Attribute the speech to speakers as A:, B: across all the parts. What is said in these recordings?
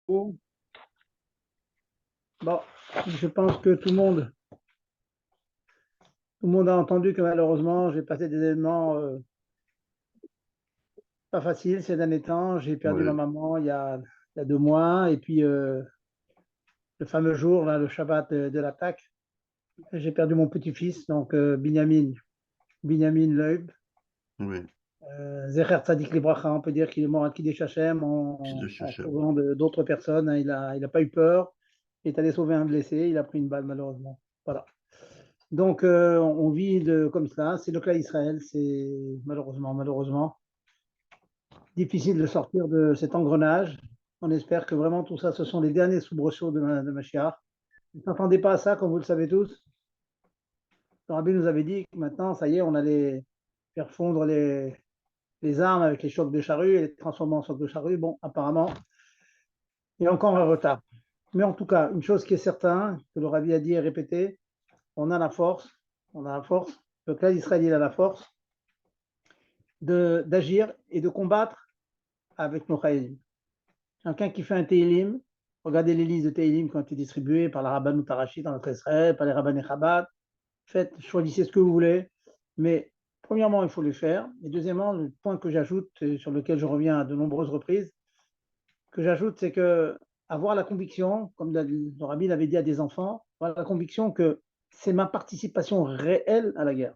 A: Bon, je pense que tout le monde a entendu que malheureusement, j'ai passé des événements pas faciles ces derniers temps. J'ai perdu ma
B: Oui,
A: maman il y a 2 mois, et puis le fameux jour, là, le Shabbat de l'attaque, j'ai perdu mon petit-fils, donc Binyamin Leib.
B: oui,
A: Zecher Tzadik Libracha, on peut dire qu'il est mort à Kiddush Hashem
B: qui de
A: en
B: Shachem.
A: sauvant d'autres personnes, hein. Il a pas eu peur. Il est allé sauver un blessé. Il a pris une balle, malheureusement. Voilà. Donc, on vit comme ça. C'est le cas d'Israël. C'est malheureusement, difficile de sortir de cet engrenage. On espère que vraiment tout ça, ce sont les derniers soubresauts de Mashiach. Vous ne s'attendez pas à ça, comme vous le savez tous. Le Rabbi nous avait dit que maintenant, ça y est, on allait faire fondre les armes avec les chocs de charrue et les transformer en chocs de charrue. Bon, apparemment, il y a encore un retard. Mais en tout cas, une chose qui est certaine, que le Rabbi a dit et répété, on a la force, on a la force, le clan d'Israël il a la force d'agir et de combattre avec nos Khaïlim. Quelqu'un qui fait un Teilim, regardez les listes de Teilim qui ont été distribuées par la Rabbanout Tarashit dans notre Israël, par les Rabbanei Chabad, faites, choisissez ce que vous voulez, mais premièrement, il faut le faire, et deuxièmement, le point que j'ajoute, sur lequel je reviens à de nombreuses reprises, que j'ajoute, c'est que avoir la conviction, comme le Rabbi l'avait dit à des enfants, avoir la conviction que c'est ma participation réelle à la guerre.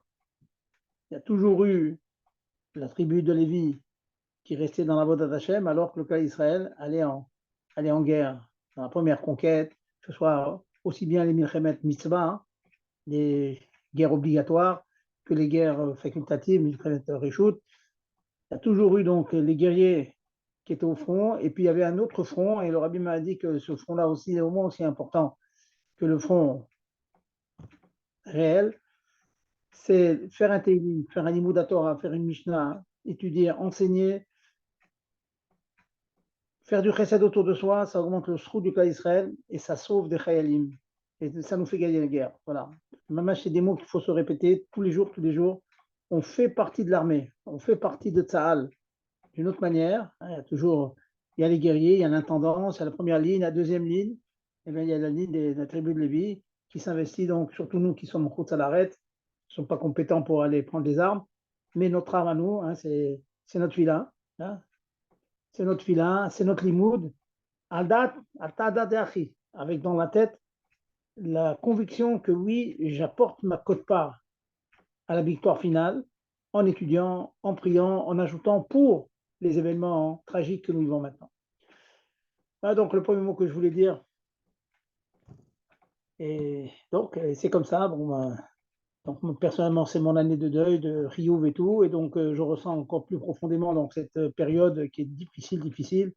A: Il y a toujours eu la tribu de Lévi qui restait dans la voie d'Hachem, alors que le cas d'Israël allait en guerre, dans la première conquête, que ce soit aussi bien les Milchemet Mitzvah, hein, les guerres obligatoires, que les guerres facultatives, Milchemet Reshut. Il y a toujours eu donc les guerriers qui étaient au front, et puis il y avait un autre front, et le rabbi m'a dit que ce front-là aussi est au moins aussi important que le front réel, c'est faire un Teilim, faire un Limud Torah, faire une Mishnah, étudier, enseigner, faire du chesed autour de soi, ça augmente le sroud du cas d'Israël et ça sauve des chayalim. Et ça nous fait gagner la guerre. Voilà. Même c'est des mots qu'il faut se répéter tous les jours, tous les jours. On fait partie de l'armée, on fait partie de Tsahal d'une autre manière. Il y a les guerriers, il y a l'intendance, il y a la première ligne, la deuxième ligne, et bien, il y a la ligne de la tribu de Lévi qui s'investit, donc surtout nous qui sommes en à l'arrêt, qui ne sont pas compétents pour aller prendre des armes, mais notre arme à nous, hein, c'est notre villa, hein, c'est notre filin, c'est notre limoud, Aldat, Altada de Achi, avec dans la tête la conviction que oui, j'apporte ma cote-part à la victoire finale en étudiant, en priant, en ajoutant pour les événements tragiques que nous vivons maintenant. Voilà donc le premier mot que je voulais dire. Et donc, c'est comme ça. Bon, donc, personnellement, c'est mon année de deuil, de Riouf et tout. Et donc, je ressens encore plus profondément donc, cette période qui est difficile, difficile.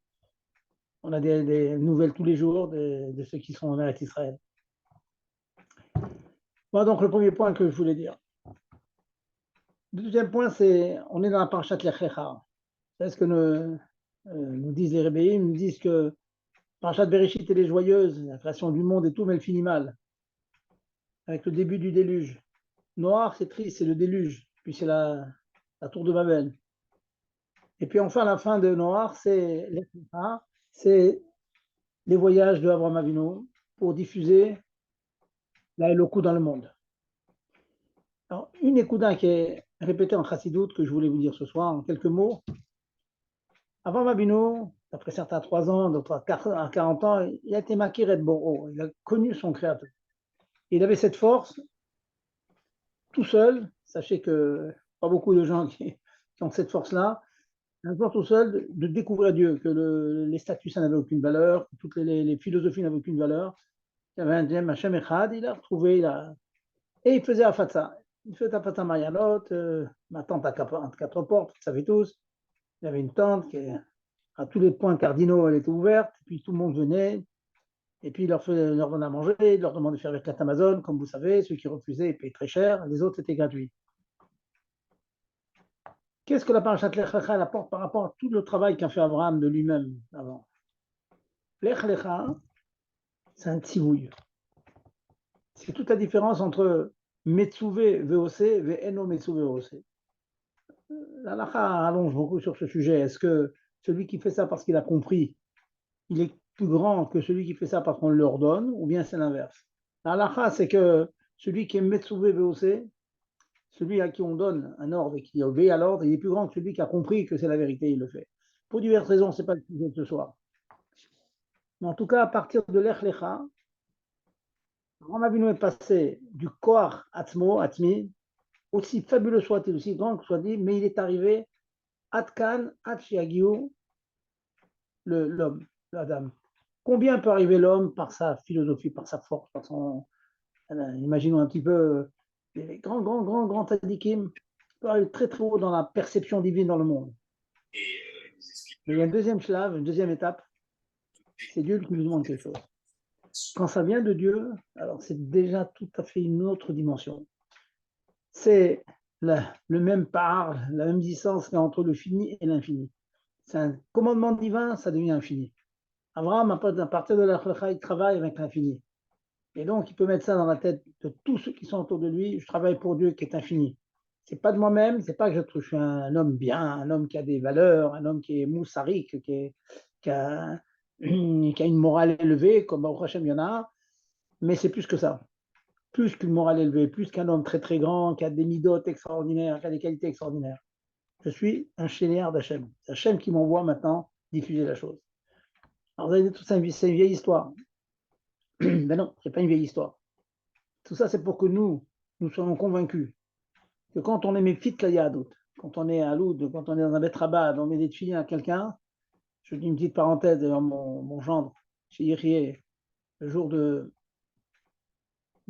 A: On a des nouvelles tous les jours de ceux qui sont en Israël. Voilà donc le premier point que je voulais dire. Le deuxième point, c'est on est dans la parashat Lech Lecha. C'est ce que nous disent les rébellions. Ils nous disent que parashat Bereshit, elle est joyeuse, la création du monde et tout, mais elle finit mal, avec le début du déluge. Noir, c'est triste, c'est le déluge, puis c'est la tour de Babel. Et puis enfin, la fin de Noir, c'est Lech Lecha, c'est les voyages de Abraham Avinu pour diffuser la Eloku dans le monde. Alors, une écoudin qui est répétée en chassidoute que je voulais vous dire ce soir en quelques mots. Avant Mabino, après certains 3 ans, d'autres à 40 ans, il a été Makiret Boro. Il a connu son créateur. Il avait cette force tout seul. Sachez que pas beaucoup de gens qui ont cette force-là. Un jour tout seul de découvrir Dieu, que les statuts ça n'avait aucune valeur, que toutes les philosophies n'avaient aucune valeur. Il y avait un Djem Hashem Echad, il a retrouvé, et il faisait Afatsa. Il faisait Afatsa Marianot, ma tante à 4 portes, vous savez tous. Il y avait une tente qui, à tous les points cardinaux, elle était ouverte, puis tout le monde venait, et puis il leur donnait à manger, il leur demandait de faire avec la Amazon, comme vous savez, ceux qui refusaient, ils payaient très cher, les autres, c'était gratuit. Qu'est-ce que la parashat Lech Lecha apporte par rapport à tout le travail qu'a fait Abraham de lui-même avant? Lech Lecha, c'est un tzivouille. C'est toute la différence entre Metsuvé VOC et Eno Metsuvé VOC. L'Alacha allonge beaucoup sur ce sujet. Est-ce que celui qui fait ça parce qu'il a compris, il est plus grand que celui qui fait ça parce qu'on leur donne, ou bien c'est l'inverse. La halakha, c'est que celui qui est Metsouvé VOC, celui à qui on donne un ordre et qui obéit à l'ordre, il est plus grand que celui qui a compris que c'est la vérité, il le fait. Pour diverses raisons, ce n'est pas le sujet de ce soir. Mais en tout cas, à partir de l'Ech Lecha, Abraham Avinu est passé du Koach Atzmo, Atzmi, aussi fabuleux soit-il, aussi grand que soit-il, mais il est arrivé Atkan, Atshiagiu, l'homme, l'Adam. Combien peut arriver l'homme par sa philosophie, par sa force, par son. Imaginons un petit peu les grands tzadikim, peut aller très très haut dans la perception divine dans le monde. Mais il y a un deuxième shlave, une deuxième étape, c'est Dieu qui nous demande quelque chose. Quand ça vient de Dieu, alors c'est déjà tout à fait une autre dimension. C'est le même part, la même distance entre le fini et l'infini. C'est un commandement divin, ça devient infini. Abraham, à partir de l'Achlecha, il travaille avec l'infini. Et donc, il peut mettre ça dans la tête de tous ceux qui sont autour de lui. Je travaille pour Dieu qui est infini. C'est pas de moi-même, c'est pas que je suis un homme bien, un homme qui a des valeurs, un homme qui est moussarique, qui a une morale élevée, comme Baruch Hashem, il y en a, mais c'est plus que ça. Plus qu'une morale élevée, plus qu'un homme très très grand, qui a des midotes extraordinaires, qui a des qualités extraordinaires. Je suis un chénière d'Hachem. C'est Hachem qui m'envoie maintenant diffuser la chose. Alors vous allez dire, tout ça, c'est une vieille histoire. Ben non, c'est pas une vieille histoire. Tout ça, c'est pour que nous soyons convaincus que quand on est méfit la Yahadut, quand on est à Loud, quand on est dans un Betrabad, on met des tefilines à quelqu'un, je dis une petite parenthèse, d'ailleurs, mon gendre, chez Yirié, le jour du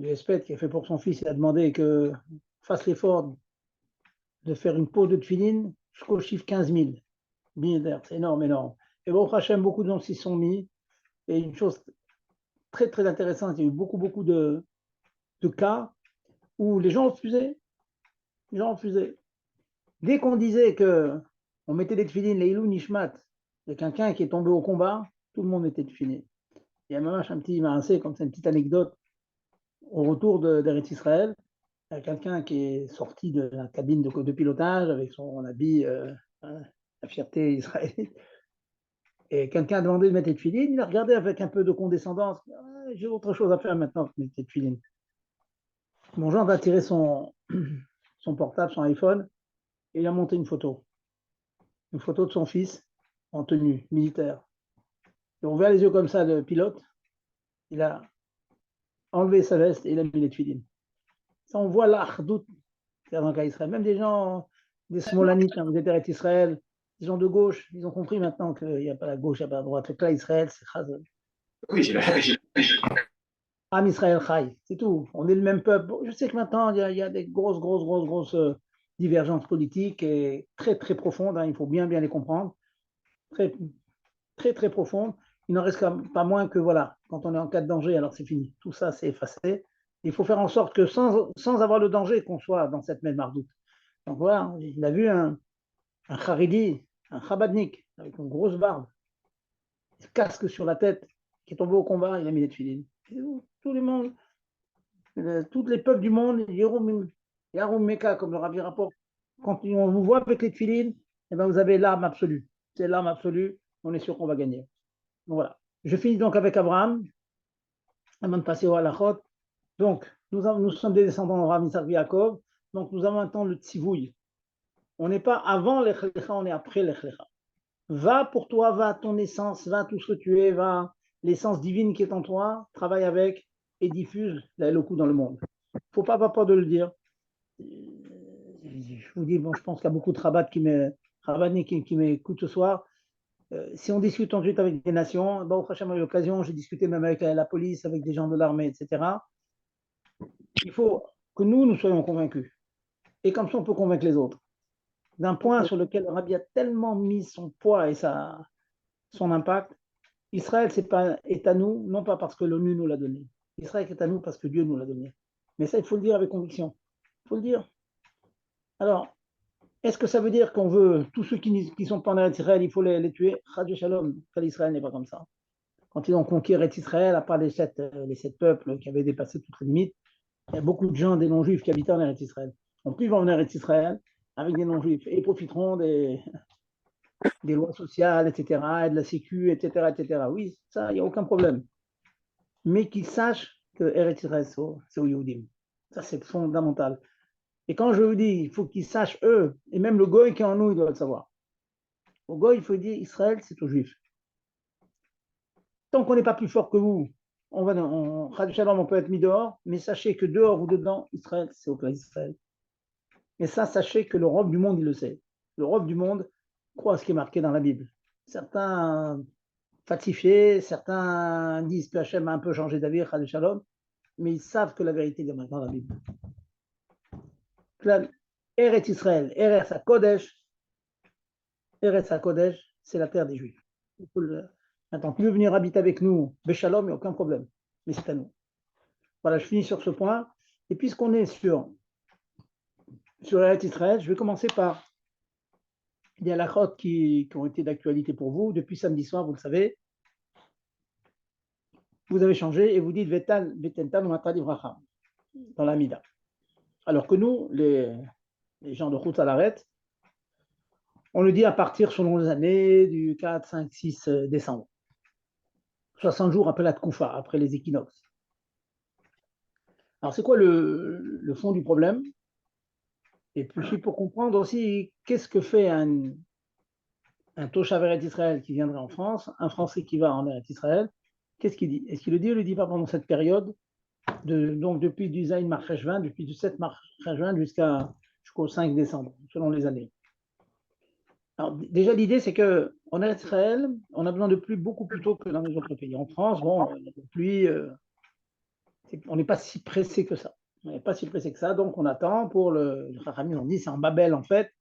A: Espède qui a fait pour son fils, il a demandé que fasse l'effort de faire une peau de tefilines jusqu'au chiffre 15 000. C'est énorme, énorme. Et bon, Hachem, beaucoup de gens s'y sont mis. Et une chose très, très intéressante, il y a eu beaucoup de cas où les gens refusaient. Les gens refusaient. Dès qu'on disait que on mettait des tefilines, les Ilou Nishmat, de quelqu'un qui est tombé au combat, tout le monde était tefilé. Il y a même un petit maracé, comme c'est une petite anecdote, au retour d'Eretz Israël, il y a quelqu'un qui est sorti de la cabine de pilotage avec son habit, la fierté israélienne. Et quelqu'un a demandé de mettre des tefilines, il a regardé avec un peu de condescendance. Ah, j'ai autre chose à faire maintenant que mettre des tefilines. Mon gendre a tiré son portable, son iPhone, et il a monté une photo de son fils en tenue militaire. Et on voit les yeux comme ça, le pilote, il a enlevé sa veste et il a mis les tefilines. Ça, on voit l'achdout dans le cas Israël. Même des gens, des smolanites, hein, vous êtes Israël, des gens de gauche, ils ont compris maintenant qu'il n'y a pas la gauche, il n'y a pas la droite. Le cas Israël, c'est Chazal.
B: Oui, j'ai la
A: Am Israël Chai, c'est tout. On est le même peuple. Je sais que maintenant, il y a des grosses divergences politiques et très, très profondes. Hein, il faut bien les comprendre. Très, très profondes. Il n'en reste pas moins que, voilà, quand on est en cas de danger, alors c'est fini. Tout ça, c'est effacé. Il faut faire en sorte que sans avoir le danger, qu'on soit dans cette même mardoute. Donc voilà, il a vu un Haridi, un Chabadnik, avec une grosse barbe, casque sur la tête, qui est tombé au combat, il a mis des tefilines. Tout le monde, tous les peuples du monde, Yarum Meka, comme le Rabbi rapporte, quand on vous voit avec les tefilines, eh ben vous avez l'arme absolue. C'est l'arme absolue, on est sûr qu'on va gagner. Donc voilà. Je finis donc avec Abraham, avant de passer au halachot. Donc, nous sommes des descendants d'Abraham, Isaac, Yaakov, donc nous avons maintenant le tzivouille. On n'est pas avant l'Echlecha, on est après l'Echlecha. Va pour toi, va à ton essence, va à tout ce que tu es, va l'essence divine qui est en toi, travaille avec et diffuse la Eloku dans le monde. Il ne faut pas avoir peur de le dire. Je vous dis, bon, je pense qu'il y a beaucoup de rabbinés qui m'écoutent ce soir. Si on discute ensuite avec des nations, bon, Hachem a eu l'occasion, j'ai discuté même avec la police, avec des gens de l'armée, etc. Il faut que nous soyons convaincus. Et comme ça, on peut convaincre les autres. D'un point sur lequel le Rabbi a tellement mis son poids et son impact, Israël est à nous, non pas parce que l'ONU nous l'a donné. Israël est à nous parce que Dieu nous l'a donné. Mais ça, il faut le dire avec conviction. Il faut le dire. Alors, est-ce que ça veut dire qu'on veut, tous ceux qui ne sont pas en Israël, il faut les tuer? Chadj Shalom, l'Israël n'est pas comme ça. Quand ils ont conquis Israël, à part les sept peuples qui avaient dépassé toutes les limites, il y a beaucoup de gens, des non-juifs qui habitaient en Israël. Donc, plus ils vont en Israël avec des non-juifs et ils profiteront des lois sociales, etc., et de la sécu, etc., etc. Oui, ça, il n'y a aucun problème. Mais qu'ils sachent que Eretz Israël, c'est aux Yehudim. Ça, c'est fondamental. Et quand je vous dis, il faut qu'ils sachent eux, et même le goy qui est en nous, il doit le savoir. Au goy, il faut dire Israël, c'est aux Juifs. Tant qu'on n'est pas plus fort que vous, on peut être mis dehors, mais sachez que dehors ou dedans, Israël, c'est au pays d'Israël. Et ça, sachez que l'Europe du monde, il le sait. L'Europe du monde croit à ce qui est marqué dans la Bible. Certains falsifiés, certains disent que Hachem a un peu changé d'avis, Chad Shalom, mais ils savent que la vérité est dans la Bible. Eretz Israël, Eretz HaKodesh, c'est la terre des Juifs. Maintenant, tu veux venir habiter avec nous, Béchalom, il n'y a aucun problème, mais c'est à nous. Voilà, je finis sur ce point. Et puisqu'on est sur Eretz Israël, je vais commencer par des halakhot qui ont été d'actualité pour vous. Depuis samedi soir, vous le savez, vous avez changé et vous dites Vetentan Mata Livracha dans la Mida. Alors que nous, les gens de Chutz Alaret, on le dit à partir selon les années du 4, 5, 6 décembre. 60 jours après la Tkoufa, après les équinoxes. Alors, c'est quoi le fond du problème? Et puis, pour comprendre aussi qu'est-ce que fait un Toshav Eretz Israël qui viendrait en France, un Français qui va en Eretz Israël, qu'est-ce qu'il dit? Est-ce qu'il le dit ou le dit pas pendant cette période donc depuis du Zayn Marcheshvan, depuis du 7 Marcheshvan jusqu'au 5 décembre, selon les années. Alors, déjà, l'idée, c'est qu'en Eretz Israël, on a besoin de pluie beaucoup plus tôt que dans les autres pays. En France, bon, la pluie, on n'est pas si pressé que ça. On n'est pas si pressé que ça, donc on attend pour le Chachamim, on dit c'est en Babel en fait.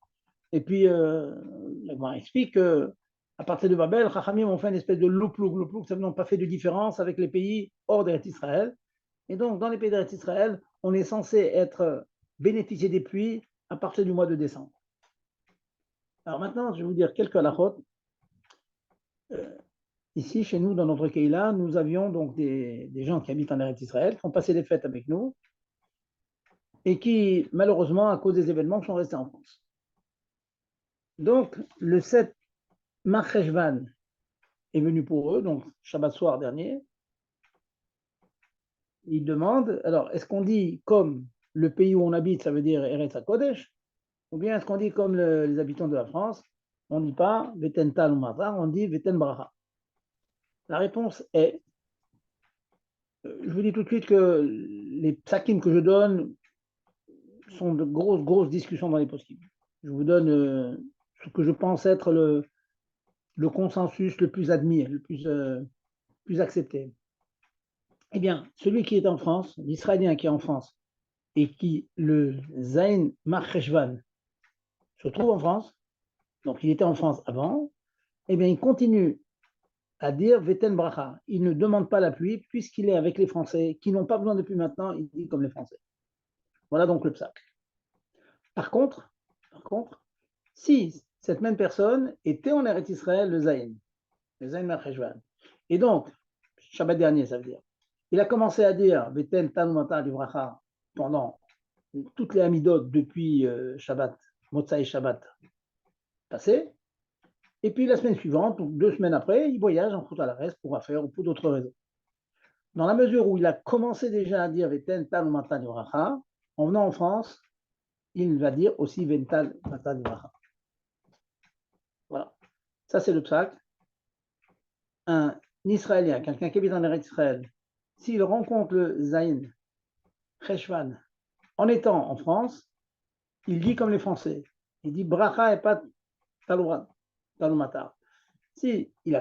A: Et puis, on explique qu'à partir de Babel, Chachamim ont fait une espèce de loup-loup. Loup-loup, ça n'a pas fait de différence avec les pays hors d'Eretz Israël. Et donc, dans les pays d'Eretz Israël, on est censé être bénéficier des pluies à partir du mois de décembre. Alors maintenant, je vais vous dire quelques halakhot. Ici, chez nous, dans notre Keïla, nous avions donc des gens qui habitent en Eretz Israël, qui ont passé des fêtes avec nous, et qui, malheureusement, à cause des événements, sont restés en France. Donc, le 7 Marcheshvan est venu pour eux, donc Shabbat soir dernier. Ils demandent, alors, est-ce qu'on dit comme le pays où on habite, ça veut dire Eretz HaKodesh, ou bien est-ce qu'on dit comme les habitants de la France, on ne dit pas Veten Tal ou Matar, on dit Veten Bracha. La réponse est, je vous dis tout de suite que les psakim que je donne sont de grosses discussions dans les possibles. Je vous donne ce que je pense être le consensus le plus admis, le plus accepté. Eh bien, celui qui est en France, l'Israélien qui est en France, et qui, le Zayn Marcheshvan, se trouve en France, donc il était en France avant, eh bien, il continue à dire Veten Bracha. Il ne demande pas la pluie puisqu'il est avec les Français qui n'ont pas besoin de pluie maintenant, il dit comme les Français. Voilà donc le psaque. Par contre, si cette même personne était en Eretz Israël, le Zayn Marcheshvan, et donc, Shabbat dernier, ça veut dire, il a commencé à dire Veten Tanumata Livracha pendant toutes les Amidot depuis Shabbat, Motsai Shabbat passé, et puis la semaine suivante, 2 semaines après, il voyage en Chutz Alaret pour affaires ou pour d'autres raisons. Dans la mesure où il a commencé déjà à dire Veten Tanumata Livracha, en venant en France, il va dire aussi Vental Mata Livracha. Voilà. Ça, c'est le psaque. Un Israélien, quelqu'un qui habite en Eretz Israël, s'il rencontre le Zayn Cheshvan en étant en France, il dit comme les Français. Il dit Bracha et pas Talumata. Si il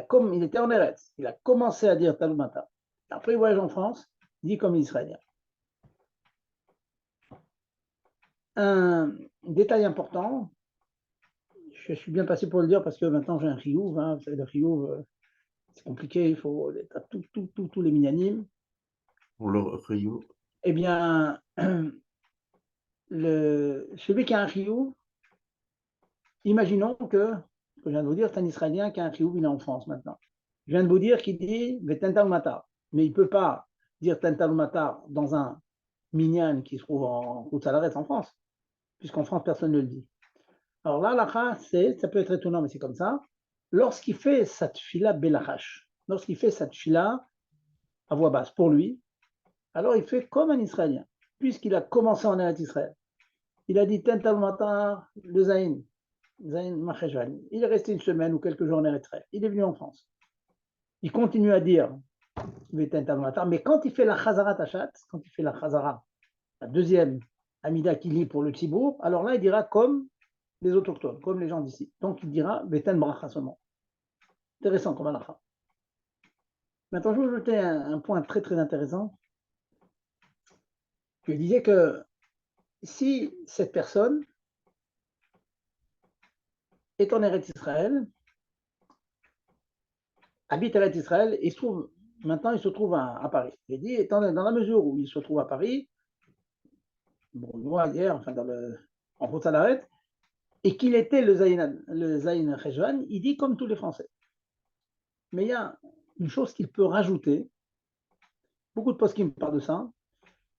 A: était en Eretz, il a commencé à dire Talumata. Après, il voyage en France, il dit comme l'Israélien. Un détail important, je suis bien passé pour le dire parce que maintenant j'ai un chiyuv. Hein, vous savez, le chiyuv, c'est compliqué, il faut être tous les minyanim.
B: Pour le Rio.
A: Eh bien, celui qui a un chiyuv, imaginons que je viens de vous dire, c'est un Israélien qui a un chiyuv, il est en France maintenant. Je viens de vous dire qu'il dit Vetental Matar, mais il ne peut pas dire Tental Matar dans un minyan qui se trouve en Chutz Alaret en France, puisqu'en France, personne ne le dit. Alors là, la ça peut être étonnant, mais c'est comme ça. lorsqu'il fait sa tfila belachash, lorsqu'il fait sa tfila à voix basse pour lui, alors il fait comme un Israélien, puisqu'il a commencé en Eretz Israël. Il a dit Tental Matar, le Zain, Zain Macheshvan. Il est resté une semaine ou quelques jours en Eretz Israël. Il est venu en France. Il continue à dire Tental Matar, mais quand il fait la Chazara Tachat, quand il fait la Chazara, la deuxième Amida qu'il lit pour le Tzibour, alors là il dira comme les autochtones, comme les gens d'ici. Donc il dira Beten Bracha seulement. Intéressant comme halakha. Maintenant, je vais ajouter un point très très intéressant. Je disais que si cette personne est en Eretz Israël, habite à Eretz Israël et maintenant il se trouve à Paris. J'ai dit, étant dans la mesure où il se trouve à Paris, bon, moi hier, enfin en route à l'arrêt, et qu'il était le Zayin Rejvan, il dit comme tous les Français. Mais il y a une chose qu'il peut rajouter, beaucoup de postes qui me parlent de ça,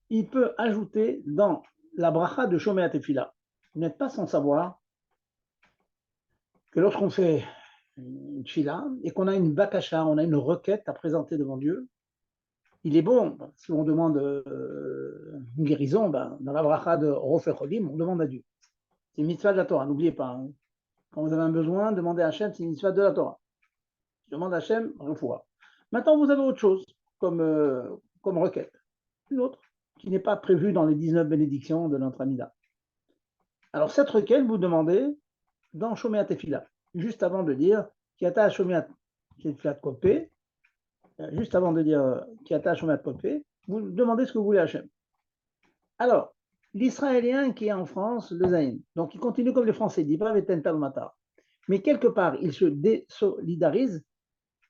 A: il peut ajouter dans la bracha de Shomea Tefila. Vous n'êtes pas sans savoir que lorsqu'on fait une tefila et qu'on a une bakasha, on a une requête à présenter devant Dieu, il est bon, si on demande une guérison, dans la bracha de Rofer Cholim, on demande à Dieu. C'est une mitzvah de la Torah, n'oubliez pas. Hein. Quand vous avez un besoin, demandez à Hachem, c'est une mitzvah de la Torah. Je demande à Hachem, refoua. Maintenant, vous avez autre chose comme requête, une autre, qui n'est pas prévue dans les 19 bénédictions de notre Amida. Alors, cette requête, vous demandez dans Shomea Tefila, juste avant de dire Kiata Shomea Tefila Kopé, juste avant de dire Kiata Shomea Kopé, vous demandez ce que vous voulez à Hachem. Alors, l'Israélien qui est en France, le Zaïn, donc il continue comme les Français, il dit pas Vetental Matar. Mais quelque part, il se désolidarise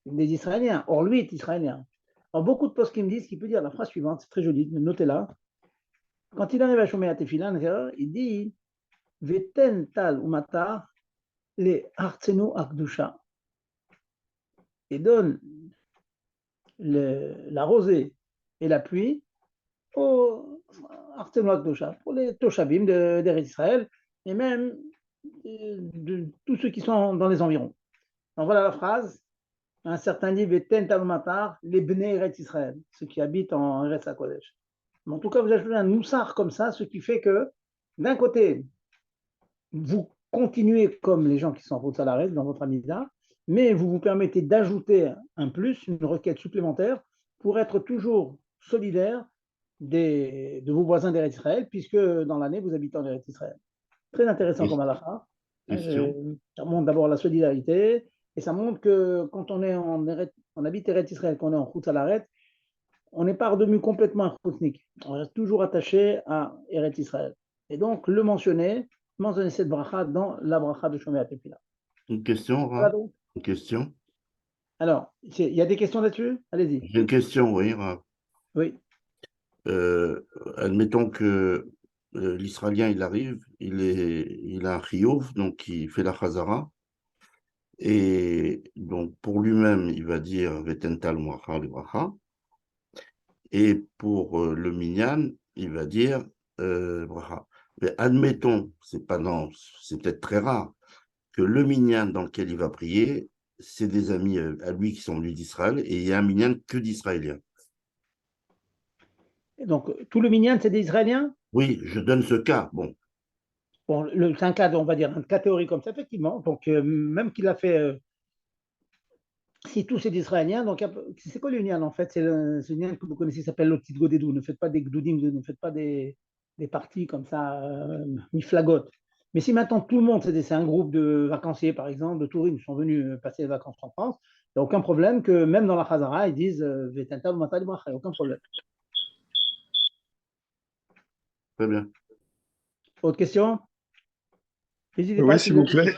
A: des Israéliens. Or, lui est Israélien. Alors, beaucoup de postes qui me disent qu'il peut dire la phrase suivante, c'est très joli, notez-la. Quand il arrive à Shomea Tefila, il dit Vetental Matar les Artsenu Akdusha. Et donne la rosée et la pluie aux Artsenu Akdusha, pour les Toshavim d'Eretz Israël, et même de tous ceux qui sont dans les environs. Donc voilà la phrase. Un certain livre Ten Talumatar, les Bnei Eretz Israël, ceux qui habitent en Eretz HaKodesh. En tout cas, vous ajoutez un noussar comme ça, ce qui fait que, d'un côté, vous continuez comme les gens qui sont en route salariée dans votre amida, mais vous vous permettez d'ajouter un plus, une requête supplémentaire, pour être toujours solidaire de vos voisins d'Eretz Israël, puisque dans l'année, vous habitez en Eretz Israël. Très intéressant comme halakha. Ça montre d'abord la solidarité, et ça montre que quand on habite Eretz Israël, qu'on est en route à l'arrêt, on n'est pas redevenu complètement un khoutnik. On reste toujours attaché à Eretz Israël. Et donc, mentionner cette bracha dans la bracha de Shomea Tefila.
B: Une question, Ra?
A: Voilà donc.
B: Une question?
A: Alors, il y a des questions là-dessus? Allez-y.
B: J'ai une question, oui, Ra.
A: Oui.
B: Admettons que l'Israélien, il arrive, il a un chiyuv, donc il fait la chazara, et donc pour lui-même, il va dire Vetental Bracha le Bracha, et pour le minyan, il va dire Bracha. Mais admettons, c'est peut-être très rare, que le minyan dans lequel il va prier, c'est des amis à lui qui sont venus d'Israël, et il y a un minyan que d'Israéliens.
A: Donc, tout le minyan, c'est des Israéliens?
B: Oui, je donne ce cas. Bon,
A: Bon, c'est un cas, on va dire, un cas théorique comme ça, effectivement. Donc, même qu'il a fait, si tous c'est d'Israéliens, donc c'est quoi l'union en fait? C'est l'union que vous connaissez, qui s'appelle l'Otit Godedou. Ne faites pas des gdoudim, ne faites pas des parties comme ça, mi-flagote. Mais si maintenant tout le monde, c'est un groupe de vacanciers, par exemple, de touristes qui sont venus passer les vacances en France, il n'y a aucun problème que même dans la Chazara, ils disent Vetenta ou Matal Bracha, il n'y a aucun problème.
B: très bien.
A: Autre question? N'hésitez
C: Oui,
A: pas.
C: s'il vous plaît.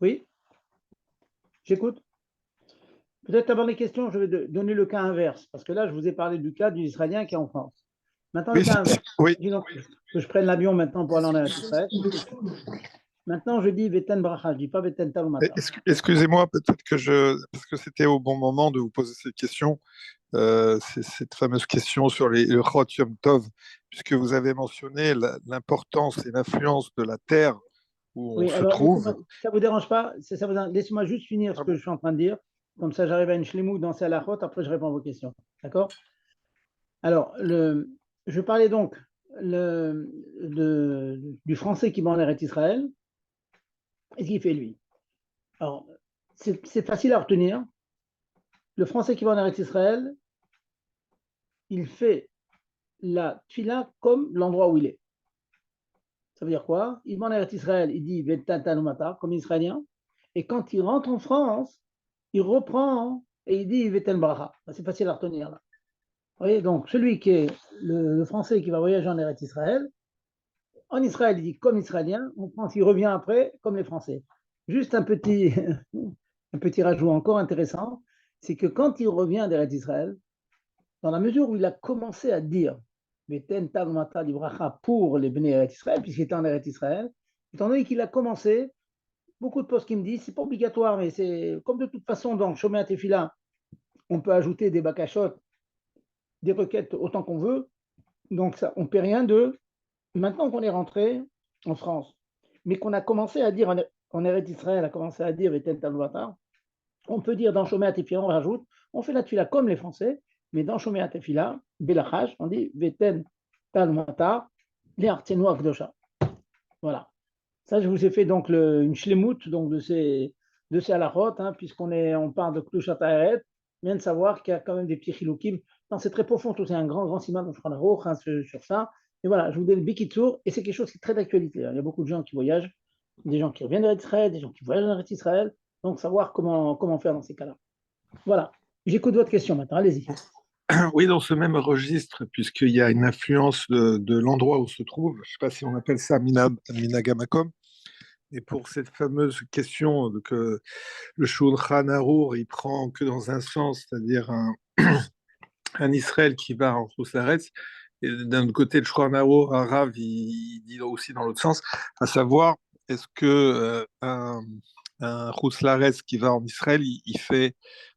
A: Oui, j'écoute. Peut-être avant les questions, je vais donner le cas inverse, parce que là, je vous ai parlé du cas du Israélien qui est en France. Maintenant, le cas inverse.
C: Oui.
A: Disons que je prenne l'avion maintenant pour aller en Israël. Maintenant, je dis Veten Bracha, je ne dis pas Veten Talumata.
C: Excusez-moi, peut-être parce que c'était au bon moment de vous poser cette question, cette fameuse question sur le Chot Yom Tov, puisque vous avez mentionné l'importance et l'influence de la terre où on
A: Oui,
C: se
A: alors
C: trouve.
A: ça vous dérange pas, laissez-moi juste finir ce
C: Ah
A: que
C: bon.
A: je suis en train de dire. Comme ça, j'arrive à une shlemut dans la halachot, après je réponds à vos questions. D'accord? Alors, je parlais donc du français qui va en Eretz Israël et ce qu'il fait lui. Alors, c'est facile à retenir. Le français qui va en Eretz Israël, il fait la tfila comme l'endroit où il est. Ça veut dire quoi? Il va en Eretz Israël, il dit Vetantalumata, comme israélien. Et quand il rentre en France, il reprend et il dit Vetel Bracha. C'est facile à retenir là. Vous voyez, donc celui qui est le français qui va voyager en Eretz Israël, en Israël, il dit comme israélien, en France, il revient après comme les Français. Juste un petit, un petit rajout encore intéressant, c'est que quand il revient d'Eretz Israël, dans la mesure où il a commencé à dire Veten Tagmata Libracha pour les Bnei Eretz Israël, puisqu'il était en Eretz Israël, étant donné qu'il a commencé, beaucoup de postes qui me disent, c'est pas obligatoire, mais c'est comme de toute façon dans Shomer Tefila, on peut ajouter des bakashot, des requêtes autant qu'on veut, donc ça, on ne paie rien de maintenant qu'on est rentré en France, mais qu'on a commencé à dire en Eretz Israël, a commencé à dire Veten Tagmata, on peut dire dans Shomer Tefila, on rajoute, on fait la tefila comme les Français, mais dans Shomer Tefila, Belachaj, on dit Veten Talmata, les Artenu Akdosha. Voilà. Ça, je vous ai fait donc une shlemout donc de ces halachot, hein, on parle de Klushat Haaret, bien de savoir qu'il y a quand même des petits chiloukim. Non, c'est très profond, c'est un grand siman hein, sur ça. Et voilà, je vous donne le Bikitsour, et c'est quelque chose qui est très d'actualité. Il y a beaucoup de gens qui voyagent, des gens qui reviennent d'Israël, des gens qui voyagent en Israël, donc savoir comment faire dans ces cas-là. Voilà, j'écoute votre question maintenant, allez-y.
C: Oui, dans ce même registre, puisqu'il y a une influence de l'endroit où se trouve, je ne sais pas si on appelle ça Minagamakom, et pour cette fameuse question que le Shulchan Arour, il prend que dans un sens, c'est-à-dire un Israël qui va en Roussaretz, et d'un autre côté, le Shulchan Arour, un Rav, il dit aussi dans l'autre sens, à savoir, est-ce que un Roussaretz qui va en Israël, il fait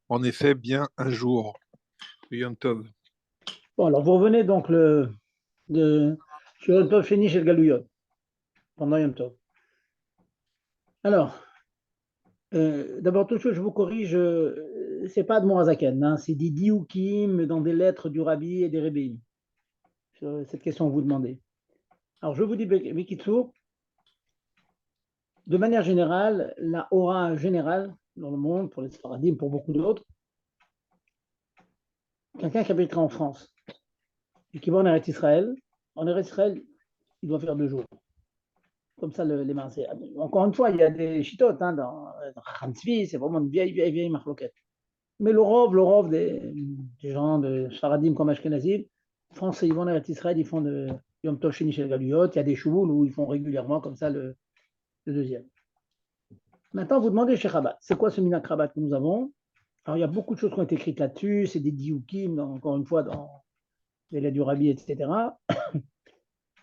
C: en effet bien un jour, Yom Tov.
A: Bon, alors vous revenez donc sur Yom Tov Sheni Shel Galouyot, pendant Yom Tov. Alors, d'abord, toute chose, je vous corrige, c'est pas de Morazaken, hein, c'est des dioukim dans des lettres du Rabbi et des Rébéim. Sur cette question que vous demandez. Alors, je vous dis, Bekitsour, de manière générale, la aura générale dans le monde, pour les Sfaradim, pour beaucoup d'autres, quelqu'un qui habiterait en France et qui va en Eretz Israël, il doit faire 2 jours. Comme ça, les mains. Encore une fois, il y a des chitotes hein, dans Khamsvi, c'est vraiment une vieille marloquette. Mais le rov des gens de Sfaradim comme Ashkenazim, français, ils vont en Eretz Israël, ils font de Yom Tov Sheni Shel Galuyot, il y a des chououls où ils font régulièrement comme ça le deuxième. Maintenant, vous demandez chez Rabat, c'est quoi ce Minak Rabat que nous avons? Alors, il y a beaucoup de choses qui ont été écrites là-dessus, c'est des dioukim, encore une fois, dans les lettres du Rabbi, etc.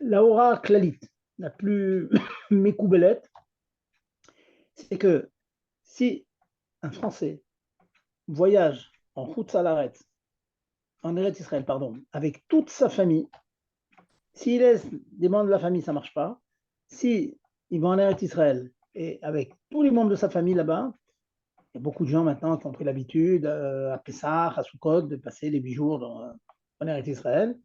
A: La aura klalit, la plus mécoubelette, c'est que si un Français voyage en route Salaret, en Eretz Israël, pardon, avec toute sa famille, s'il laisse des membres de la famille, ça ne marche pas. Si il va en Eretz Israël et avec tous les membres de sa famille là-bas, il y a beaucoup de gens maintenant qui ont pris l'habitude à Pessah, à Sukkot, de passer les 8 jours en Eretz Israël.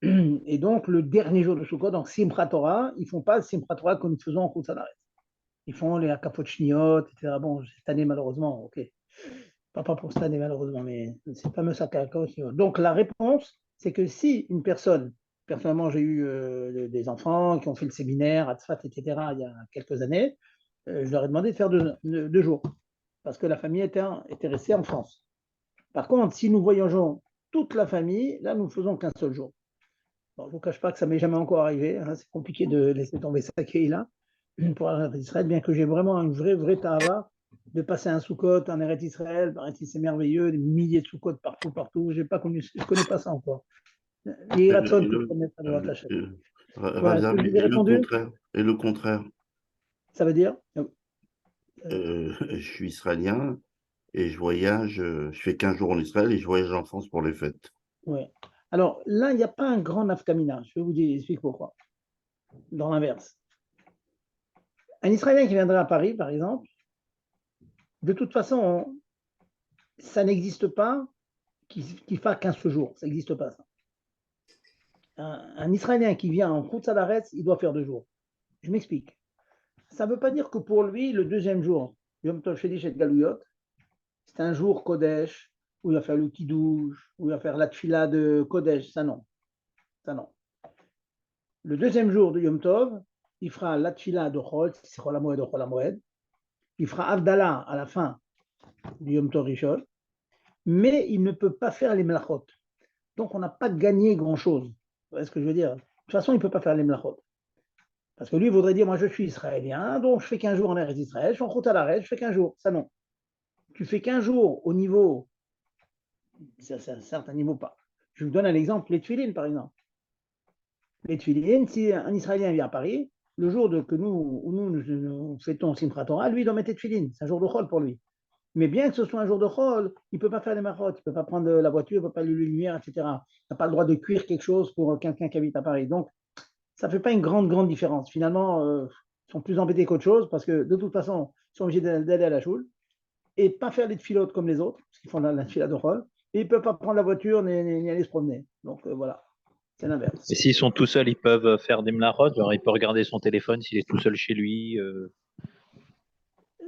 A: Et donc, le dernier jour de Sukkot, donc Simchat Torah, ils ne font pas le Simchat Torah comme nous faisons en route Salaret. Ils font les Akafot Shniot, etc. Bon, cette année, malheureusement, ok. Pas pour cette année, malheureusement, mais c'est fameux Akafot Shniot. Donc, la réponse, c'est que si une personne, personnellement, j'ai eu des enfants qui ont fait le séminaire à Tzfat, etc., il y a quelques années, je leur ai demandé de faire 2 jours, parce que la famille était restée en France. Par contre, si nous voyageons toute la famille, là, nous ne faisons qu'un seul jour. Bon, je ne vous cache pas que ça ne m'est jamais encore arrivé. Hein, c'est compliqué de laisser tomber ça là pour Eretz Israël, bien que j'ai vraiment une vraie tava de passer un Sukkot en Eretz Israël. C'est merveilleux, des milliers de Sukkot partout. Je ne connais pas ça encore. Et Ratson que je connais ça doit lâcher. Voilà, est-ce que je vous ai répondu?
B: Et le contraire,
A: Ça veut dire
B: je suis israélien et je voyage, je fais 15 jours en Israël et je voyage en France pour les fêtes.
A: Oui. Alors là, il n'y a pas un grand nafkamina. Je vais vous expliquer pourquoi. Dans l'inverse. Un Israélien qui viendrait à Paris, par exemple, de toute façon, ça n'existe pas qu'il fasse 15 jours. Ça n'existe pas, ça. Un Israélien qui vient en Khoutz Haaretz, il doit faire 2 jours. Je m'explique. Ça ne veut pas dire que pour lui, le deuxième jour, Yom Tov Shelish et Galouyot, c'est un jour Kodesh, où il va faire le Kiddush, où il va faire la Tfila de Kodesh. Ça, non. Ça, non. Le deuxième jour de Yom Tov, il fera la Tfila de Chol, c'est Chol HaMoed ou Chol HaMoed. Il fera Avdallah à la fin du Yom Tov Rishon, mais il ne peut pas faire les Melachot. Donc, on n'a pas gagné grand-chose. Vous voyez ce que je veux dire? De toute façon, il ne peut pas faire les Melachot. Parce que lui, il voudrait dire, moi, je suis israélien, donc je fais 15 jours en Eretz Israël, je suis en Khoutz Haaretz, je fais 15 jours. Ça, non. Tu fais 15 jours au niveau, c'est un certain niveau pas. Je vous donne un exemple, les Tfilines, par exemple. Les Tfilines, si un Israélien vient à Paris, le jour que nous fêtons Simchat Torah, lui, il doit mettre les Tfilines. C'est un jour de Chol pour lui. Mais bien que ce soit un jour de Chol, il ne peut pas faire les marottes, il ne peut pas prendre la voiture, il ne peut pas allumer les lumières, etc. Il n'a pas le droit de cuire quelque chose pour quelqu'un qui habite à Paris. Donc, ça ne fait pas une grande différence. Finalement, ils sont plus embêtés qu'autre chose parce que de toute façon, ils sont obligés d'aller à la choule et pas faire des filotes comme les autres, parce qu'ils font la fila de Chol, et ils ne peuvent pas prendre la voiture ni aller se promener. Donc, voilà, c'est l'inverse.
D: Et s'ils sont tout seuls, ils peuvent faire des mlarot, genre il peut regarder son téléphone s'il est tout seul chez lui.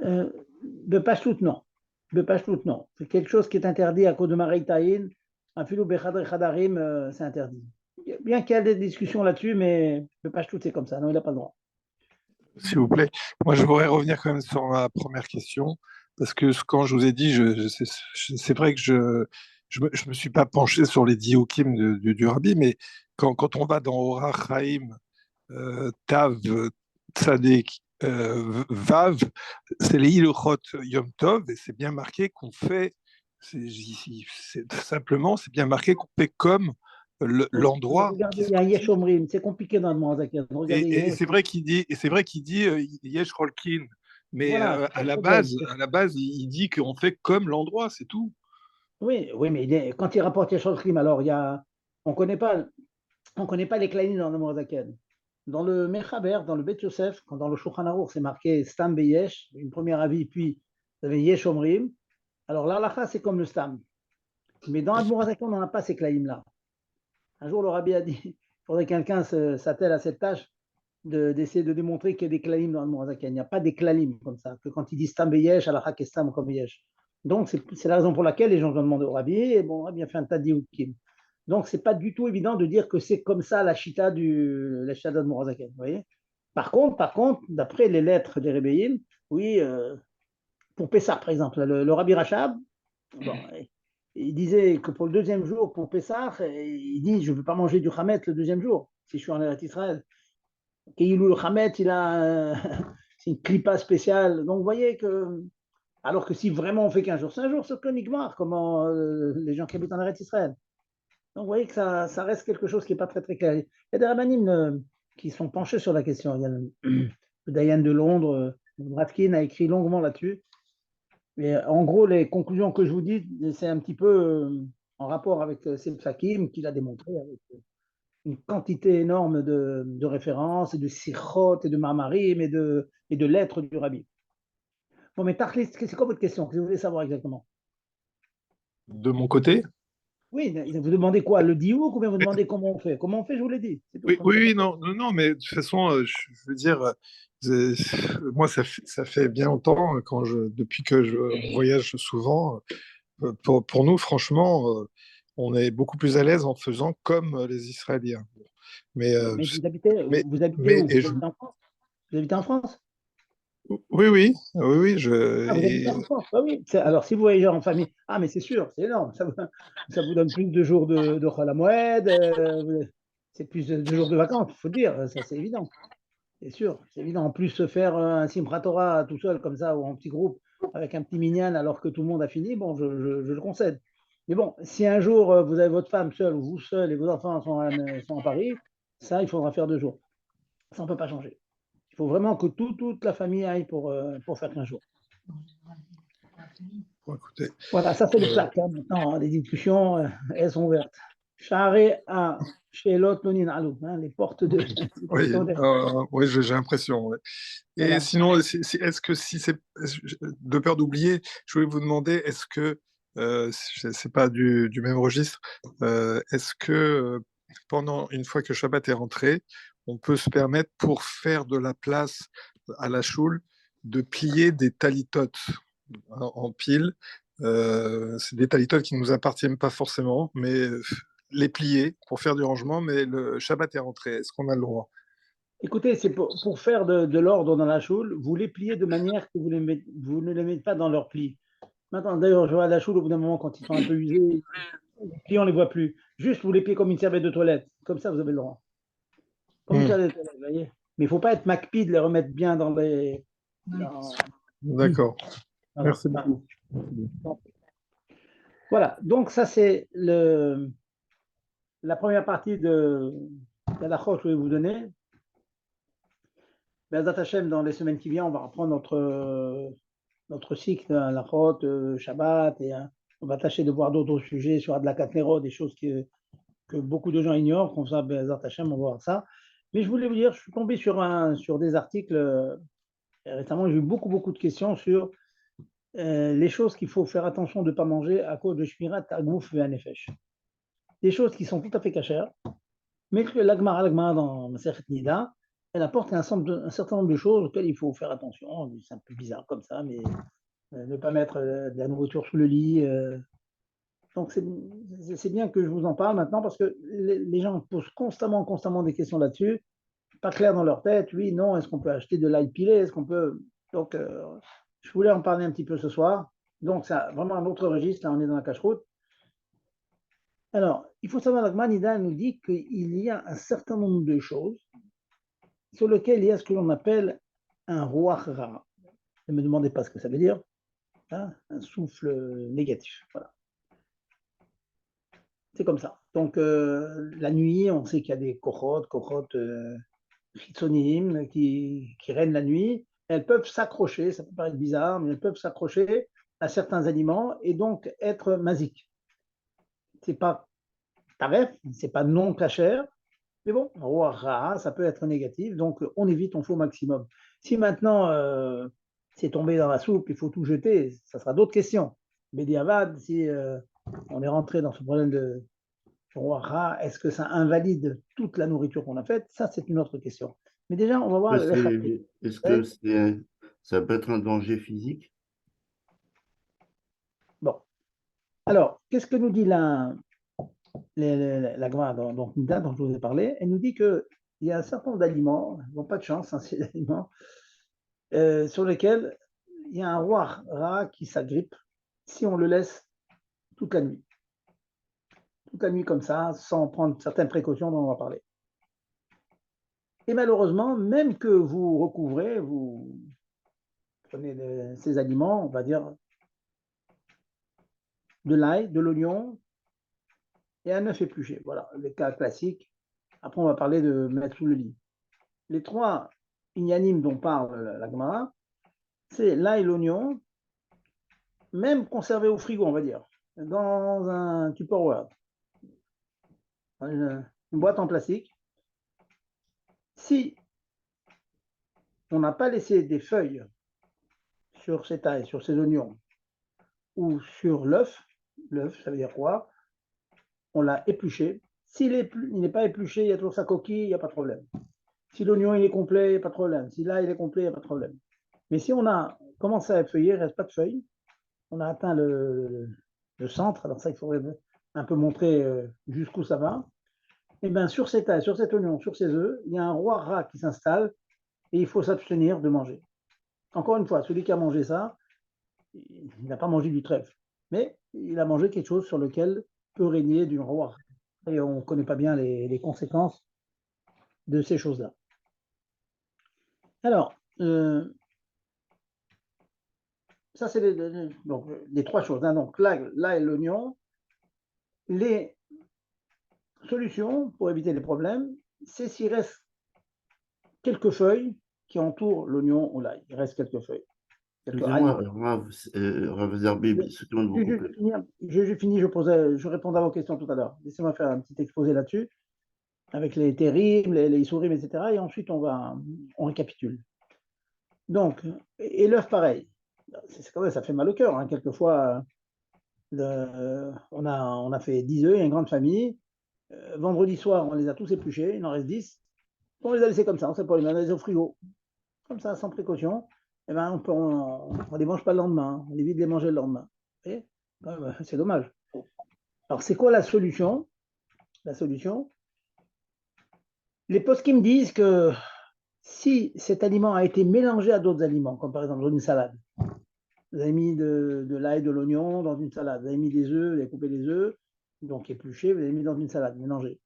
A: De Pashtout, non. De Pashtout, non. C'est quelque chose qui est interdit à cause de Mareï Taïn. Un filou Bechadre Khadarim, c'est interdit. Bien qu'il y ait des discussions là-dessus, mais de Pashtout, c'est comme ça. Non, il n'a pas le droit.
C: S'il vous plaît, moi je voudrais revenir quand même sur ma première question, parce que quand je vous ai dit, c'est vrai que je me suis pas penché sur les diokim du rabbi, mais quand on va dans Orach Chaim, Tav, Tzadek, Vav, c'est les Hilochot Yom Tov, et c'est bien marqué qu'on fait, simplement, c'est bien marqué qu'on fait comme l'endroit.
A: Regardez, il y a un Yesh Omrim, c'est compliqué dans le Mourazaken.
C: Et c'est vrai qu'il dit, Yesh Rolkin, mais
A: voilà,
C: à la base, il dit qu'on fait comme l'endroit, c'est tout.
A: Oui, mais quand il rapporte Yesh Omrim, alors on ne connaît pas les Klaïnim dans le Mourazaken. Dans le Mechaber, dans le Bet Yosef, dans le Shulchan Aruch, c'est marqué Stam Beyesh, une première avis, puis vous avez Yesh Omrim. Alors l'Alacha, c'est comme le Stam. Mais dans Admourazaken, on n'a pas ces Klaïm-là. Un jour, le Rabbi a dit il faudrait que quelqu'un s'attelle à cette tâche d'essayer de démontrer qu'il y a des klalim dans le Mourazaken. Il n'y a pas des klalim comme ça, que quand il dit Stam Beyesh, Alakha est Stam comme Beyesh. Donc, c'est la raison pour laquelle les gens ont demandé au Rabbi, et bon, le Rabbi a fait un tas de dioukim. Donc, ce n'est pas du tout évident de dire que c'est comme ça la chita de Mourazaken. Vous voyez, par contre, d'après les lettres des Rebbeim, oui, pour Pessah, par exemple, le Rabbi Rachab, bon, il disait que pour le deuxième jour, pour Pessah, il dit je ne veux pas manger du Hametz le deuxième jour, si je suis en Eretz Israël. Le Hametz, c'est une clipa spéciale. Donc vous voyez que, alors que si vraiment on fait qu'un jour, c'est un jour, c'est comme Nigmar, comment les gens qui habitent en Eretz Israël. Donc vous voyez que ça reste quelque chose qui n'est pas très clair. Il y a des rabbanim qui sont penchés sur la question. Il y a le Dayan de Londres, Bratkin a écrit longuement là-dessus. Mais en gros, les conclusions que je vous dis, c'est un petit peu en rapport avec Seb Fakim, qu'il a démontré avec une quantité énorme de références, et de sikhot, et de marmarim, et de lettres du rabbi. Bon, mais Tarlis, c'est quoi votre question? Qu'est-ce que vous voulez savoir exactement?
C: De mon côté?
A: Oui, vous demandez quoi? Le diouk ou bien vous demandez comment on fait? Comment on fait, je vous l'ai dit.
C: Oui, non, mais de toute façon, je veux dire, moi, ça fait bien longtemps, depuis que je voyage souvent, pour nous, franchement, on est beaucoup plus à l'aise en faisant comme les Israéliens. Mais,
A: Mais vous habitez où?
C: mais
A: Vous habitez en France? Vous habitez en France?
C: oui,
A: Ah, vous habitez en France? Ah oui. Alors, si vous voyagez en famille, ah, mais c'est sûr, c'est énorme. Ça vous donne plus de jours de Chol HaMoed, c'est plus de jours de vacances, il faut le dire, ça c'est évident. C'est sûr, c'est évident. En plus, se faire un Simchat Torah tout seul, comme ça, ou en petit groupe, avec un petit minyan, alors que tout le monde a fini, bon, je le concède. Mais bon, si un jour vous avez votre femme seule, ou vous seul, et vos enfants sont à Paris, ça, il faudra faire 2 jours. Ça, on ne peut pas changer. Il faut vraiment que toute la famille aille pour faire 15 jours.
C: Bon, écoutez,
A: Voilà, ça c'est le plat. Maintenant, les discussions, elles sont ouvertes. Charé à chez l'autre, les portes de.
C: Oui, oui, j'ai l'impression. Ouais. Et
A: Voilà.
C: sinon, est-ce que si c'est de peur d'oublier, je voulais vous demander, est-ce que c'est pas du même registre, est-ce que pendant une fois que Shabbat est rentré, on peut se permettre pour faire de la place à la choule de plier des talitotes en pile. C'est des talitotes qui ne nous appartiennent pas forcément, mais les plier pour faire du rangement, mais le Shabbat est rentré. Est-ce qu'on a le droit?
A: Écoutez, c'est pour faire de l'ordre dans la choule, vous les pliez de manière que vous ne les mettez pas dans leurs plis. Maintenant, d'ailleurs, je vois à la choule, au bout d'un moment, quand ils sont un peu usés, les plis, on ne les voit plus. Juste, vous les pliez comme une serviette de toilette. Comme ça, vous avez le droit. Comme une serviette de toilette, vous voyez. Mais il ne faut pas être macpi de les remettre bien dans les.
C: D'accord.
A: Voilà.
C: Merci beaucoup.
A: Voilà. Donc, ça, c'est la première partie de la que je vais vous donner. Bezat Hashem, dans les semaines qui viennent, on va reprendre notre cycle, la Chot, Shabbat, et on va tâcher de voir d'autres sujets sur Adlakat Nero, des choses que beaucoup de gens ignorent, comme ça, Bezat Hashem, on va voir ça. Mais je voulais vous dire, je suis tombé sur des articles récemment, j'ai eu beaucoup de questions sur les choses qu'il faut faire attention de ne pas manger à cause de Shmirat Agouf et Anefesh. Des choses qui sont tout à fait cachères, mais que l'Agmara dans Masechet Nida, elle apporte un certain nombre de choses auxquelles il faut faire attention. C'est un peu bizarre comme ça, mais ne pas mettre de la nourriture sous le lit. Donc c'est bien que je vous en parle maintenant parce que les gens posent constamment des questions là-dessus, pas clair dans leur tête. Oui, non, est-ce qu'on peut acheter de l'ail pilé? Est-ce qu'on peut. Donc, je voulais en parler un petit peu ce soir. Donc, c'est vraiment un autre registre. Là, on est dans la cache-route. Alors, il faut savoir que Manida nous dit qu'il y a un certain nombre de choses sur lesquelles il y a ce que l'on appelle un ruach ra. Ne me demandez pas ce que ça veut dire. Hein, un souffle négatif. Voilà. C'est comme ça. Donc, la nuit, on sait qu'il y a des kochot chitsonim qui règnent la nuit. Elles peuvent s'accrocher, ça peut paraître bizarre, mais elles peuvent s'accrocher à certains aliments et donc être masiques. C'est pas taref, c'est pas non cachère, mais bon, ça peut être négatif, donc on évite, on fait au maximum. Si maintenant c'est tombé dans la soupe, il faut tout jeter, ça sera d'autres questions. Mais diavad, si on est rentré dans ce problème de est-ce que ça invalide toute la nourriture qu'on a faite? Ça, c'est une autre question. Mais déjà, on va voir
B: Est-ce que ça peut être un danger physique?
A: Bon. Alors, qu'est-ce que nous dit la Gemara dont je vous ai parlé? Elle nous dit qu'il y a un certain nombre d'aliments, bon, pas de chance, hein, ces aliments, sur lesquels il y a un roi rat qui s'agrippe si on le laisse toute la nuit. Toute la nuit comme ça, sans prendre certaines précautions dont on va parler. Et malheureusement, même que vous recouvrez, vous prenez ces aliments, on va dire de l'ail, de l'oignon et un œuf épluché. Voilà, les cas classiques. Après, on va parler de mettre sous le lit. Les trois ignanim dont parle la Gemara, c'est l'ail, l'oignon, même conservé au frigo, on va dire, dans un Tupperware, une boîte en plastique. Si on n'a pas laissé des feuilles sur ces tailles, sur ces oignons, ou sur l'œuf, ça veut dire quoi? On l'a épluché. S'il n'est pas épluché, il y a toujours sa coquille, il n'y a pas de problème. Si l'oignon il est complet, il n'y a pas de problème. Si l'ail est complet, il n'y a pas de problème. Mais si on a commencé à effeuiller, il ne reste pas de feuilles, on a atteint le centre, alors ça, il faudrait un peu montrer jusqu'où ça va. Et bien, sur cet ail, sur cet oignon, sur ces œufs, il y a un roi rat qui s'installe et il faut s'abstenir de manger. Encore une fois, celui qui a mangé ça, il n'a pas mangé du trèfle, mais il a mangé quelque chose sur lequel peut régner du roi. Et on ne connaît pas bien les conséquences de ces choses-là. Alors, ça, c'est les trois choses. Hein. Donc, là et l'oignon. Les solutions pour éviter les problèmes, c'est s'il reste quelques feuilles qui entourent l'oignon ou l'ail. Il reste quelques feuilles.
B: Excusez-moi, Rav Zerbib, ce que vous couper.
A: Je finis, je répondais à vos questions tout à l'heure. Laissez-moi faire un petit exposé là-dessus. avec les terribles, les issourim, etc. Et ensuite, on récapitule. Donc, et l'œuf, pareil. Quand même, ça fait mal au cœur. Hein. Quelquefois, on a fait 10 œufs, il y a une grande famille. Vendredi soir, on les a tous épluchés, il en reste 10. On les a laissés comme ça, on ne sait pas, on les a laissés au frigo. Comme ça, sans précaution. Eh ben, on ne les mange pas le lendemain. On évite de les manger le lendemain. Et, c'est dommage. Alors, c'est quoi la solution? La solution, les poskim me disent que si cet aliment a été mélangé à d'autres aliments, comme par exemple dans une salade, vous avez mis de l'ail, de l'oignon dans une salade, vous avez mis des œufs, vous avez coupé les œufs, donc épluchés, vous avez mis dans une salade, mélangé.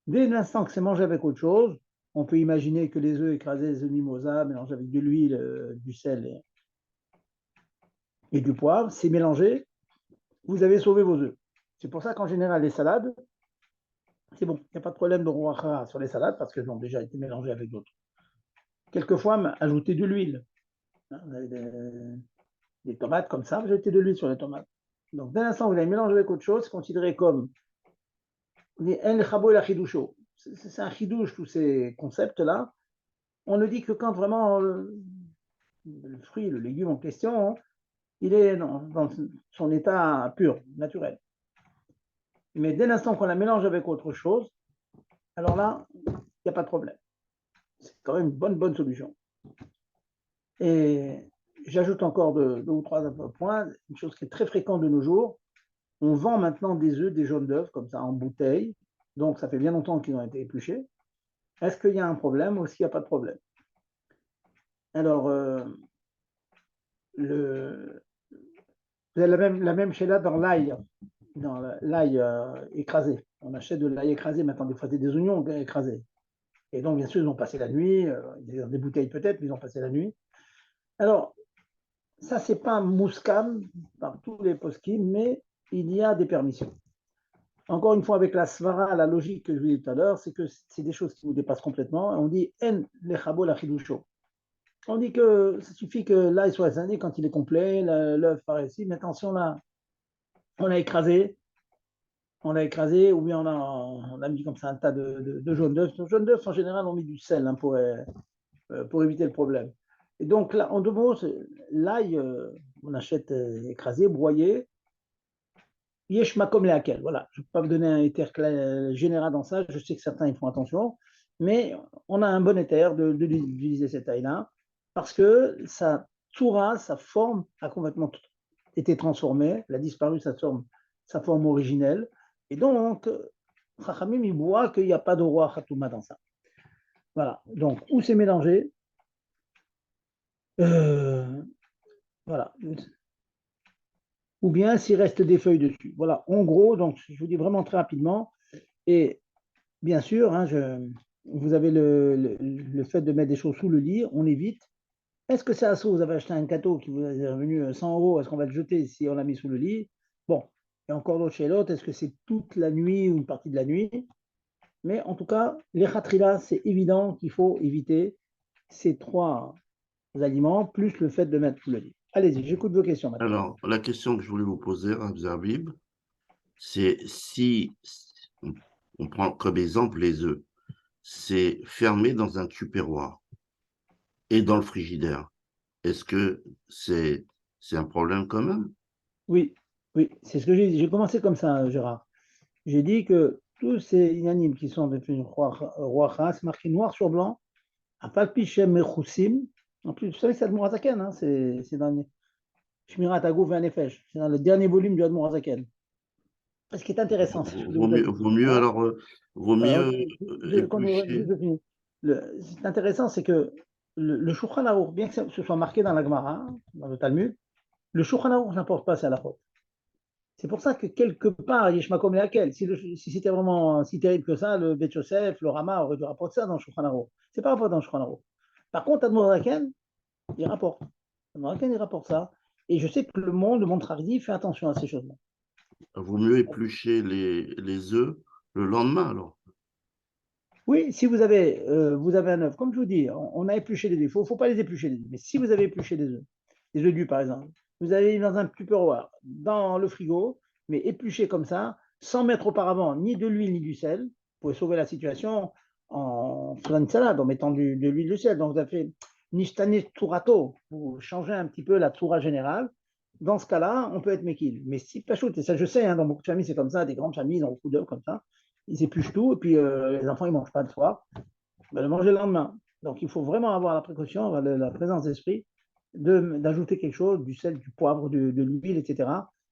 A: Dès l'instant que c'est mangé avec autre chose, on peut imaginer que les œufs écrasés, les œufs mimosa, mélangés avec de l'huile, du sel et du poivre, c'est mélangé, vous avez sauvé vos œufs. C'est pour ça qu'en général, les salades, c'est bon, il n'y a pas de problème de rouacha sur les salades parce qu'elles ont déjà été mélangées avec d'autres. Quelquefois, ajouter de l'huile. Hein, des tomates comme ça, vous mettez de l'huile sur les tomates. Donc, dès l'instant où vous avez mélangé avec autre chose, c'est considéré comme c'est un chidouche, tous ces concepts-là. On ne dit que quand vraiment le fruit, le légume en question, il est dans son état pur, naturel. Mais dès l'instant qu'on la mélange avec autre chose, alors là, il n'y a pas de problème. C'est quand même une bonne solution. Et j'ajoute encore deux ou trois points, une chose qui est très fréquente de nos jours. On vend maintenant des œufs, des jaunes d'œufs, comme ça, en bouteille. Donc, ça fait bien longtemps qu'ils ont été épluchés. Est-ce qu'il y a un problème ou est-ce qu'il n'y a pas de problème? Alors, vous avez la même chez là dans l'ail, écrasé. On achète de l'ail écrasé maintenant, des fois, c'est des oignons écrasés. Et donc, bien sûr, ils ont passé la nuit, dans des bouteilles peut-être, mais ils ont passé la nuit. Alors, ça, c'est pas un mouskam par tous les poskim, mais il y a des permissions. Encore une fois, avec la svara, la logique que je vous disais tout à l'heure, c'est que c'est des choses qui nous dépassent complètement. On dit en lechabo la chidusho. On dit que ça suffit que l'ail soit assaisonné quand il est complet, l'œuf par ici. Mais attention là, on a écrasé, ou bien on a mis comme ça un tas de jaunes d'œufs. Les jaunes d'œufs, en général, on met du sel hein, pour éviter le problème. Et donc là, en deux mots, l'ail, on achète écrasé, broyé. Yesh makom lehakel. Voilà, je ne peux pas me donner un éther général dans ça. Je sais que certains y font attention, mais on a un bon éther d'utiliser cette taille-là parce que sa toura, sa forme a complètement été transformée. Elle a disparu sa forme originelle. Et donc, Chachamim, il voit qu'il n'y a pas de roi Khatouma dans ça. Voilà, donc, où c'est mélangé, voilà, ou bien s'il reste des feuilles dessus. Voilà, en gros, donc, je vous dis vraiment très rapidement, et bien sûr, hein, vous avez le fait de mettre des choses sous le lit, on évite. Est-ce que c'est à ça, vous avez acheté un gâteau qui vous est revenu 100 €, est-ce qu'on va le jeter si on l'a mis sous le lit? Bon, et encore d'autres chez l'autre, est-ce que c'est toute la nuit ou une partie de la nuit? Mais en tout cas, les khatrila, c'est évident qu'il faut éviter ces trois aliments, plus le fait de mettre sous le lit. Allez-y, j'écoute vos questions maintenant.
B: Alors, la question que je voulais vous poser, Rav Zerbib, c'est si on prend comme exemple les œufs, c'est fermé dans un tupperware et dans le frigidaire. Est-ce que c'est un problème quand même?
A: Oui, oui, c'est ce que j'ai dit. J'ai commencé comme ça, Gérard. J'ai dit que tous ces inanimes qui sont devenus roi, c'est marqué noir sur blanc, à Palpichem Mechoussim. En plus, vous savez, c'est Admour Hazaken, hein, c'est dans Shmirat Agouf et Nefesh, c'est dans le dernier volume du Admour Hazaken. Ce qui est intéressant, c'est ce que vous avez dit.
B: Vaut mieux alors, vaut mieux éplucher.
A: C'est intéressant, c'est que le Shulchan Aruch, bien que ce soit marqué dans la Gemara, dans le Talmud, le Shulchan Aruch n'importe pas, c'est à la faute. C'est pour ça que quelque part, Yeshmakom Leakel, si c'était vraiment si terrible que ça, le Bet Yosef, le Rama aurait dû rapporter ça dans le Shulchan Aruch. C'est pas rapporté dans le Shulchan Aruch. Par contre, Admor Haken, il rapporte. Admor Haken, il rapporte ça. Et je sais que le monde Hardi fait attention à ces choses-là.
B: Vaut mieux éplucher les œufs le lendemain alors.
A: Oui, si vous avez un œuf, comme je vous dis, on a épluché les œufs. Il ne faut pas les éplucher les œufs. Mais si vous avez épluché des œufs durs par exemple, vous avez mis dans un tupperware, dans le frigo, mais épluché comme ça, sans mettre auparavant ni de l'huile ni du sel, pouvez sauver la situation en faisant une salade, en mettant de l'huile de sel. Donc, vous avez fait nishtane tourato, vous changez un petit peu la toura générale. Dans ce cas-là, on peut être mekil. Mais si pachout, et ça je sais, hein, dans beaucoup de familles, c'est comme ça, des grandes familles, dans beaucoup d'œufs comme ça, ils épluchent tout, et puis les enfants, ils ne mangent pas le soir, ben, le manger le lendemain. Donc, il faut vraiment avoir la précaution, la présence d'esprit, d'ajouter quelque chose, du sel, du poivre, de l'huile, etc.,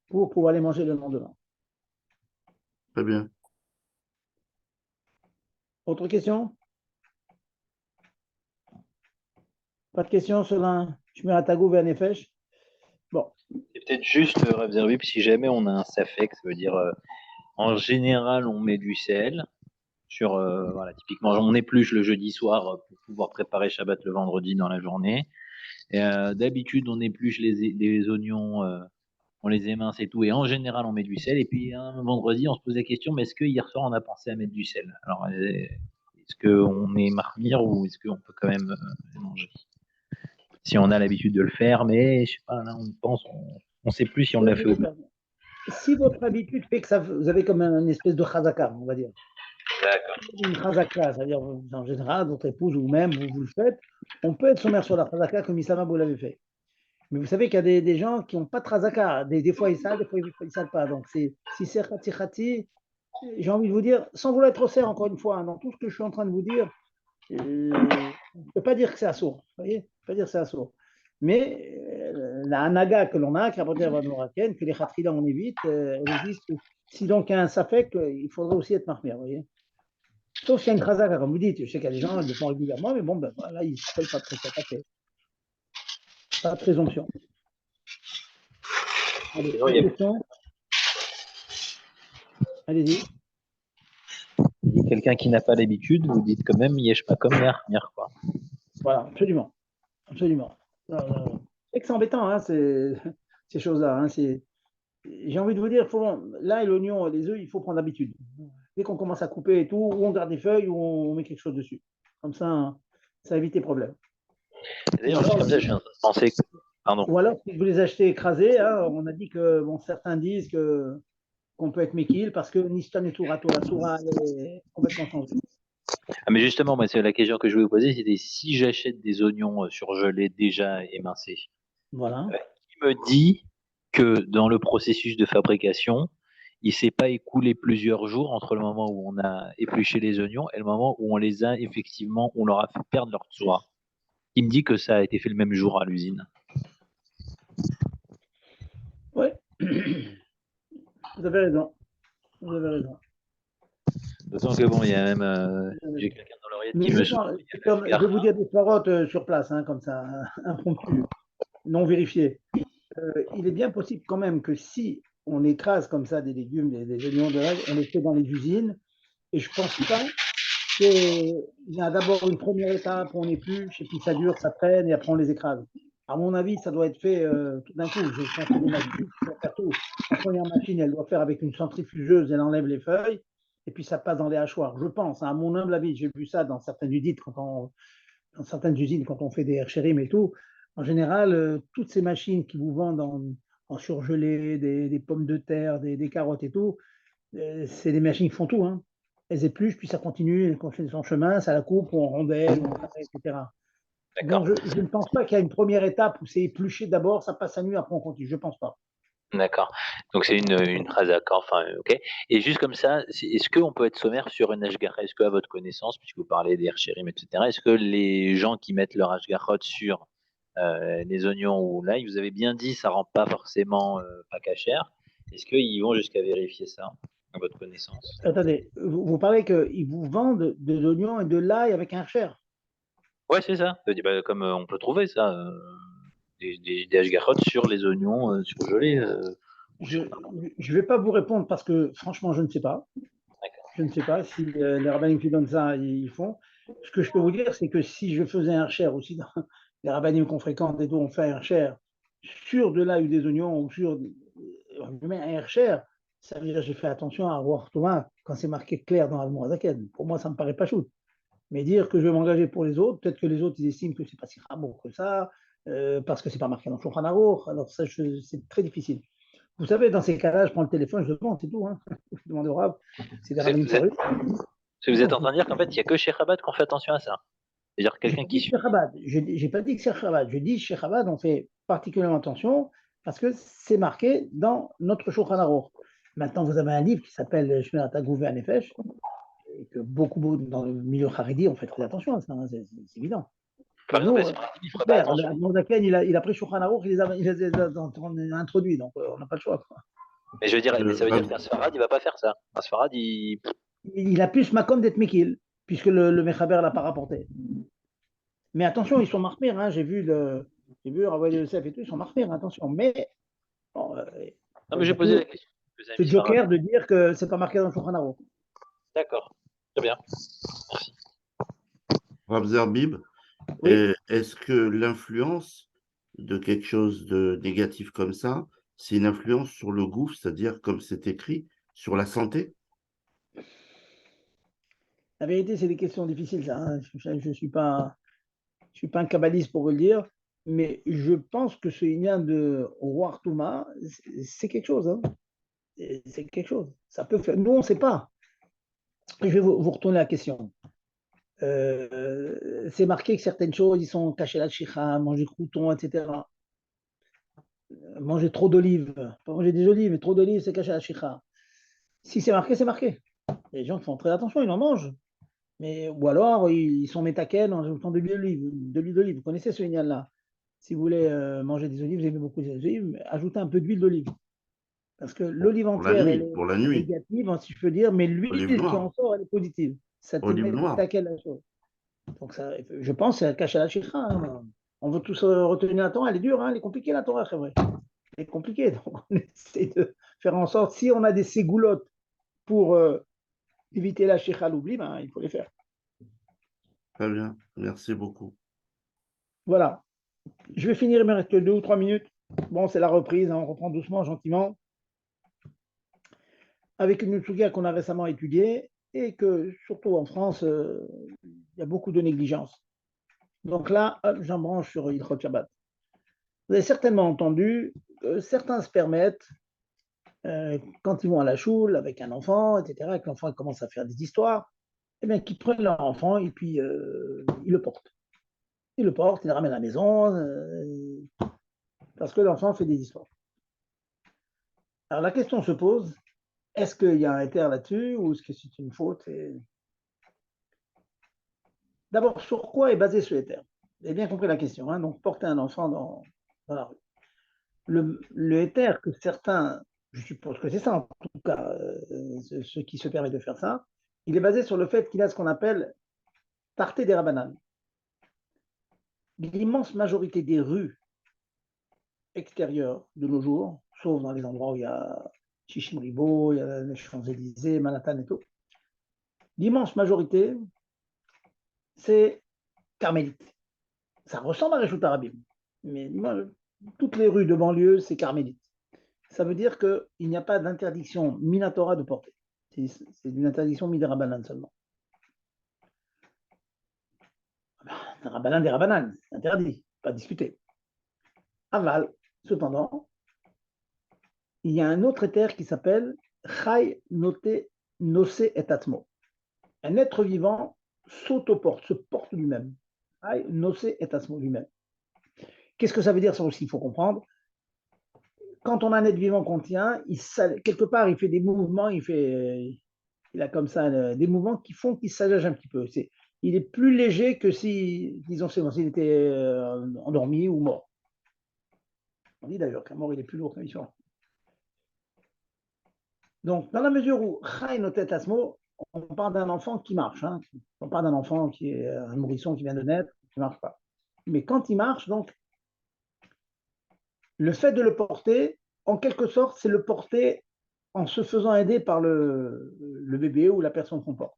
A: pour pouvoir les manger le lendemain.
B: Très bien.
A: Autre question? Pas de questions sur un Shmirat Haguf et Nefesh? Bon.
D: C'est peut-être juste, Rav Zerbi, si jamais on a un safek, ça veut dire en général on met du sel sur, voilà, typiquement on épluche le jeudi soir pour pouvoir préparer Shabbat le vendredi dans la journée. Et, d'habitude on épluche les oignons, on les émince et tout, et en général on met du sel. Et puis un vendredi on se pose la question, mais est-ce que hier soir on a pensé à mettre du sel? Alors est-ce qu'on est marmire ou est-ce qu'on peut quand même les manger? Si on a l'habitude de le faire, mais je sais pas, là on pense, on sait plus si on l'a fait ou pas.
A: Si votre habitude fait que ça, vous avez comme une espèce de chazaka, on va dire.
D: D'accord.
A: Une chazaka, c'est-à-dire en général, votre épouse ou vous-même, vous le faites, on peut être sommaire sur la chazaka comme Isama vous l'avez fait. Mais vous savez qu'il y a des gens qui n'ont pas de chazaka. Des fois ils savent, des fois ils ne savent pas. Donc si c'est khati, j'ai envie de vous dire, sans vouloir être trop serre encore une fois, hein, dans tout ce que je suis en train de vous dire, on ne peut pas dire que c'est assourd. Vous voyez, on ne peut pas dire que c'est assourd. Mais la anaga que l'on a, qui rapporte à la Nouraken, que les khatrila on évite, elles disent que si donc il y a un safek, il faudrait aussi être marmire, vous voyez. Sauf s'il y a une chazaka, comme vous dites, je sais qu'il y a des gens qui le font régulièrement, mais bon, ben, là, ils ne s'appellent pas très fait. Pas de présomption. Allez,
D: Sinon, il y a
A: question. Allez-y.
D: quelqu'un qui n'a pas l'habitude, vous dites quand même yesh pas comme hier quoi.
A: Voilà, absolument. Absolument. C'est que c'est embêtant, hein, ces choses-là. Hein, j'ai envie de vous dire, là, l'oignon et les œufs, il faut prendre l'habitude. Dès qu'on commence à couper et tout, ou on garde des feuilles, ou on met quelque chose dessus. Comme ça, hein, ça évite les problèmes.
D: D'ailleurs, juste comme ça, je viens de penser que... Pardon.
A: Ou alors, si vous les achetez écrasés, hein, on a dit que, bon, certains disent qu'on peut être méquille parce que Nistan et Tourato, la Toura, elle est complètement changée.
D: Ah, mais justement, moi, c'est la question que je voulais vous poser, c'était si j'achète des oignons surgelés déjà émincés,
A: Voilà.
D: qui me dit que dans le processus de fabrication, il ne s'est pas écoulé plusieurs jours entre le moment où on a épluché les oignons et le moment où on les a effectivement, on leur a fait perdre leur soie. Il me dit que ça a été fait le même jour à l'usine.
A: Oui. Vous avez raison. Vous avez raison.
D: D'autant que bon, il y a même j'ai quelqu'un dans l'oreillette qui me
A: je vais vous dire des parottes sur place, hein, comme ça, impromptu, non vérifiées. Il est bien possible quand même que si on écrase comme ça des légumes, des oignons de l'ail, on les fait dans les usines. Et je pense pas qu'il y a d'abord une première étape, on épluche, et puis ça dure, ça traîne, et après on les écrase. À mon avis, ça doit être fait tout d'un coup. Je pense que des machines doivent faire tout. La première machine, elle doit faire avec une centrifugeuse, elle enlève les feuilles, et puis ça passe dans les hachoirs. Je pense, hein, à mon humble avis, j'ai vu ça dans certaines usines, dans certaines usines, quand on fait des herchérim et tout. En général, toutes ces machines qui vous vendent en surgelé, des pommes de terre, des carottes et tout, c'est des machines qui font tout. Hein. Elles épluchent, puis ça continue, elles continuent son chemin, ça la coupe, on rondelle, etc. Donc, je ne pense pas qu'il y a une première étape où c'est épluché d'abord, ça passe à nu, après on continue. Je ne pense pas.
D: D'accord. Donc c'est une phrase d'accord, enfin ok. Et juste comme ça, est-ce qu'on peut être sommaire sur une hashgacha? Est-ce qu'à votre connaissance, puisque vous parlez des herchérim, etc., est-ce que les gens qui mettent leur hashgachot sur les oignons ou l'ail, vous avez bien dit, ça rend pas forcément pas cachère. Est-ce qu'ils vont jusqu'à vérifier ça, à votre connaissance?
A: Attendez, vous parlez qu'ils vous vendent de l'oignon et de l'ail avec un cher.
D: Ouais, c'est ça. Bah, comme on peut trouver ça, des hashgachot sur les oignons surgelés.
A: Je ne vais pas vous répondre parce que franchement, je ne sais pas. Je ne sais pas si les rabbinim qui donnent ça, ils font. Ce que je peux vous dire, c'est que si je faisais un cher aussi, dans les rabbinim qu'on fréquente et tout, on fait un cher sur de l'ail ou des oignons ou sur je mets un cher, ça veut dire que j'ai fait attention à voir Thomas quand c'est marqué clair dans Al-Mourazaken. Pour moi, ça ne me paraît pas chou. Mais dire que je vais m'engager pour les autres, peut-être que les autres ils estiment que c'est pas si rabo que ça, parce que c'est pas marqué dans Shulchan Aruch. Alors ça, c'est très difficile. Vous savez, dans ces cas-là, je prends le téléphone, je demande, c'est tout. Hein. Je demande au Rav, c'est des rabbinim sérieux.
D: Parce que vous êtes en train de dire qu'en fait, il n'y a que chez Chabad qu'on fait attention à ça. C'est-à-dire
A: J'ai
D: quelqu'un
A: pas
D: qui
A: dit
D: suit.
A: chez Chabad. J'ai pas dit que chez Chabad. Je dis chez Chabad, on fait particulièrement attention parce que c'est marqué dans notre Shulchan Aruch. Maintenant, vous avez un livre qui s'appelle Shmirat Haguf Ve'Hanefesh, et que beaucoup dans le milieu Haredi, on fait très attention à ça, hein, c'est évident.
D: Par
A: Nous,
D: exemple, il ne
A: c'est
D: ferait pas
A: clair,
D: attention.
A: le Mordaken, il a pris Shulchan Aruch, il les a introduits, donc on n'a pas le choix, quoi.
D: Mais je veux dire, mais ça veut dire
B: Rav-
D: qu'un Sfarad, il ne va pas faire ça. Un Sfarad, il.
A: Il a plus Makom d'être Mekil, puisque le Mechaber ne l'a pas rapporté. Mais attention, ils sont marmires, hein, j'ai vu Rabbi Yosef et tout, ils sont marmires, attention. Mais bon,
D: Non, mais j'ai
A: j'ai
D: posé
A: toujours
D: la question. Vous avez
A: ce
D: mis Sfarad.
A: joker de dire que c'est pas marqué dans le Shulchan Aruch.
D: D'accord. Très bien.
B: Rav Zerbib,
A: Oui,
B: est-ce que l'influence de quelque chose de négatif comme ça, c'est une influence sur le goût, c'est-à-dire, comme c'est écrit, sur la santé?
A: la vérité, c'est des questions difficiles, ça, hein. Je ne suis pas un kabbaliste pour vous le dire, mais je pense que ce lien de Roi Touma, c'est quelque chose, hein. C'est quelque chose. Ça peut faire. Nous, on ne sait pas. Je vais vous retourner la question. C'est marqué que certaines choses, ils sont cachés la chicha, manger crouton, etc. Manger trop d'olives, pas manger des olives, mais trop d'olives, c'est caché la chicha. Si c'est marqué, c'est marqué. Les gens font très attention, ils en mangent. Mais, ou alors, ils sont métaken en ajoutant de l'huile d'olive. De l'huile d'olive. Vous connaissez ce signal-là. Si vous voulez manger des olives, vous aimez beaucoup les olives, ajoutez un peu d'huile d'olive. Parce que l'olive
B: Pour la
A: entière, elle
B: nuit,
A: est
B: pour la nuit.
A: négative, si je peux dire, mais
B: Olive
A: l'huile qui
B: noire,
A: en sort, elle est positive. Ça te
B: olive
A: met
B: noire.
A: taquet la chose. Donc, ça, je pense que c'est caché à la chikha, hein. On veut tous retenir la Torah, elle est dure, hein, elle est compliquée la Torah, c'est vrai. Elle est compliquée. Donc, on essaie de faire en sorte, si on a des ségoulottes pour éviter la chikha, l'oubli, ben, il faut les faire.
B: Très bien, merci beaucoup.
A: Voilà. Je vais finir, il me reste que 2 ou 3 minutes. Bon, c'est la reprise, hein, on reprend doucement, gentiment, avec une Mitsuga qu'on a récemment étudiée et que, surtout en France, il y a beaucoup de négligence. Donc là, j'en branche sur Ilchot Shabbat. Vous avez certainement entendu que certains se permettent, quand ils vont à la choule avec un enfant, etc., que l'enfant commence à faire des histoires, eh bien, qu'ils prennent leur enfant et puis ils le portent. Ils le portent, ils le ramènent à la maison, parce que l'enfant fait des histoires. Alors la question se pose, est-ce qu'il y a un éther là-dessus ou est-ce que c'est une faute? D'abord, sur quoi est basé ce éther? Vous avez bien compris la question, hein? Donc, porter un enfant dans la rue. Le éther que certains, je suppose que c'est ça en tout cas, ceux qui se permettent de faire ça, il est basé sur le fait qu'il a ce qu'on appelle Tarté des Rabanan. L'immense majorité des rues extérieures de nos jours, sauf dans les endroits où il y a Chichimribo, il y a les Champs-Élysées, Manhattan et tout, l'immense majorité, c'est carmélite. Ça ressemble à Réchout Arabim, mais toutes les rues de banlieue, c'est carmélite. Ça veut dire qu'il n'y a pas d'interdiction minatora de porter. C'est une interdiction midirabanan seulement. Rabanan des rabanan, interdit, pas discuté. Aval, cependant, il y a un autre éther qui s'appelle Chai Note Nose et Atmo. Un être vivant s'autoporte, se porte lui-même. Chai Nose et Atmo lui-même. Qu'est-ce que ça veut dire, ça aussi, il faut comprendre. Quand on a un être vivant qu'on tient, quelque part, il fait des mouvements, il a comme ça des mouvements qui font qu'il s'allège un petit peu. Il est plus léger que si, disons, s'il était endormi ou mort. On dit d'ailleurs qu'un mort, il est plus lourd qu'un vivant. Donc, dans la mesure où Chai Notet Asmo, on parle d'un enfant qui marche. Hein. On parle d'un enfant qui est un nourrisson qui vient de naître, qui ne marche pas. Mais quand il marche, donc, le fait de le porter, en quelque sorte, c'est le porter en se faisant aider par le bébé ou la personne qu'on porte.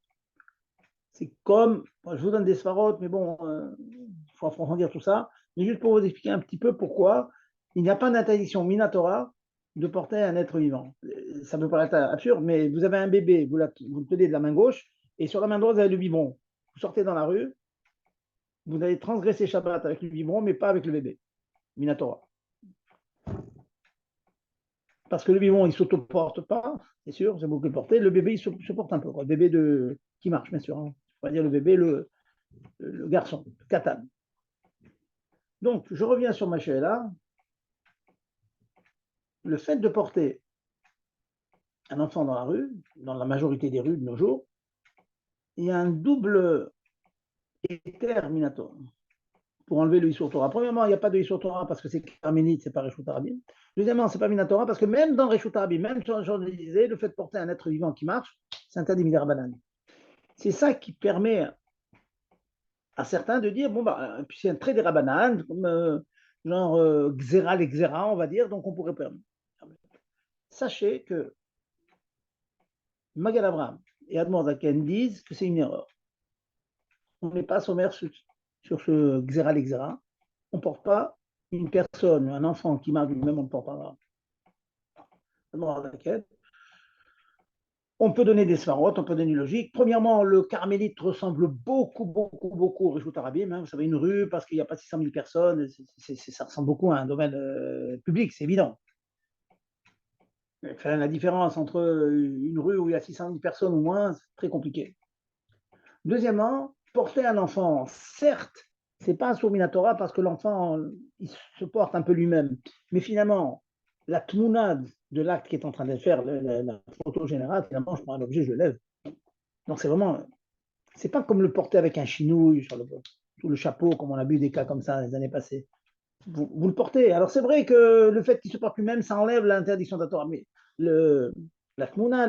A: C'est comme, je vous donne des sfarotes, mais bon, il faut approfondir tout ça, mais juste pour vous expliquer un petit peu pourquoi il n'y a pas d'interdiction minatora de porter un être vivant. Ça peut paraître absurde, mais vous avez un bébé, vous le tenez de la main gauche, et sur la main droite, vous avez le biberon. Vous sortez dans la rue, vous allez transgresser Shabbat avec le biberon, mais pas avec le bébé. Minatora. parce que le vivant, il ne s'auto-porte pas, c'est sûr, c'est beaucoup porté. Le bébé, il se porte un peu, quoi. Le bébé qui marche, bien sûr. Hein. On va dire le bébé, le garçon, le katan. Donc, je reviens sur ma là. Le fait de porter un enfant dans la rue, dans la majorité des rues de nos jours, il y a un double éterminatoire pour enlever le Issour Torah. Premièrement, il n'y a pas de Issour Torah parce que c'est Carménite, c'est pas Reshut Harabim. Deuxièmement, c'est pas Minatora parce que même dans Reshut Harabim, même quand je disais, le fait de porter un être vivant qui marche, c'est interdit Midarabanan. C'est ça qui permet à certains de dire, bon, bah, puis c'est un trait des Rabanan, comme genre Xéra, les Xéra, on va dire, donc on pourrait permettre. Sachez que Magal Abraham et Admor Zaken disent que c'est une erreur. On n'est pas sommaire sur ce Xéra, les Xéra. On ne porte pas une personne, un enfant qui marche lui-même, on ne porte pas. On peut donner des svarot, on peut donner une logique. Premièrement, le carmélite ressemble beaucoup au Reshut Harabim. Hein. Vous savez, une rue, parce qu'il n'y a pas 600 000 personnes, ça ressemble beaucoup à un domaine public, c'est évident. Enfin, la différence entre une rue où il y a 600 000 personnes ou moins, c'est très compliqué. Deuxièmement, porter un enfant, certes, ce n'est pas un Surminatora parce que l'enfant, il se porte un peu lui-même. Mais finalement, la tmounade de l'acte qui est en train de faire, la photo générale, finalement, je prends un objet, je le lève. Donc c'est vraiment, c'est pas comme le porter avec un chinouille sous le chapeau, comme on a vu des cas comme ça les années passées. Vous le portez. Alors c'est vrai que le fait qu'il se porte lui-même, ça enlève l'interdiction de la Torah. Mais la tmouna,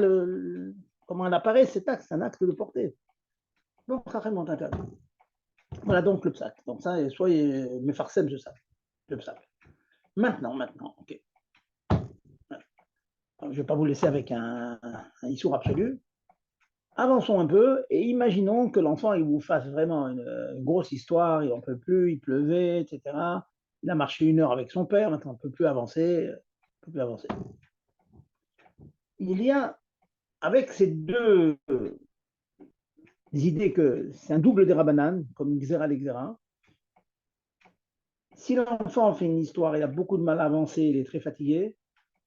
A: comment elle apparaît, c'est un acte de porter. Donc, carrément interdit. Voilà donc le psaque. Donc ça, soyez mefarsem, le psaque. Maintenant, ok. Alors, je ne vais pas vous laisser avec un issour absolu. Avançons un peu et imaginons que l'enfant il vous fasse vraiment une grosse histoire, il n'en peut plus, il pleuvait, etc. Il a marché 1 heure avec son père, maintenant on ne peut plus avancer. Il y a, avec ces deux idées que c'est un double des Rabanan, comme Xéra l'exéra, si l'enfant fait une histoire, il a beaucoup de mal à avancer, il est très fatigué,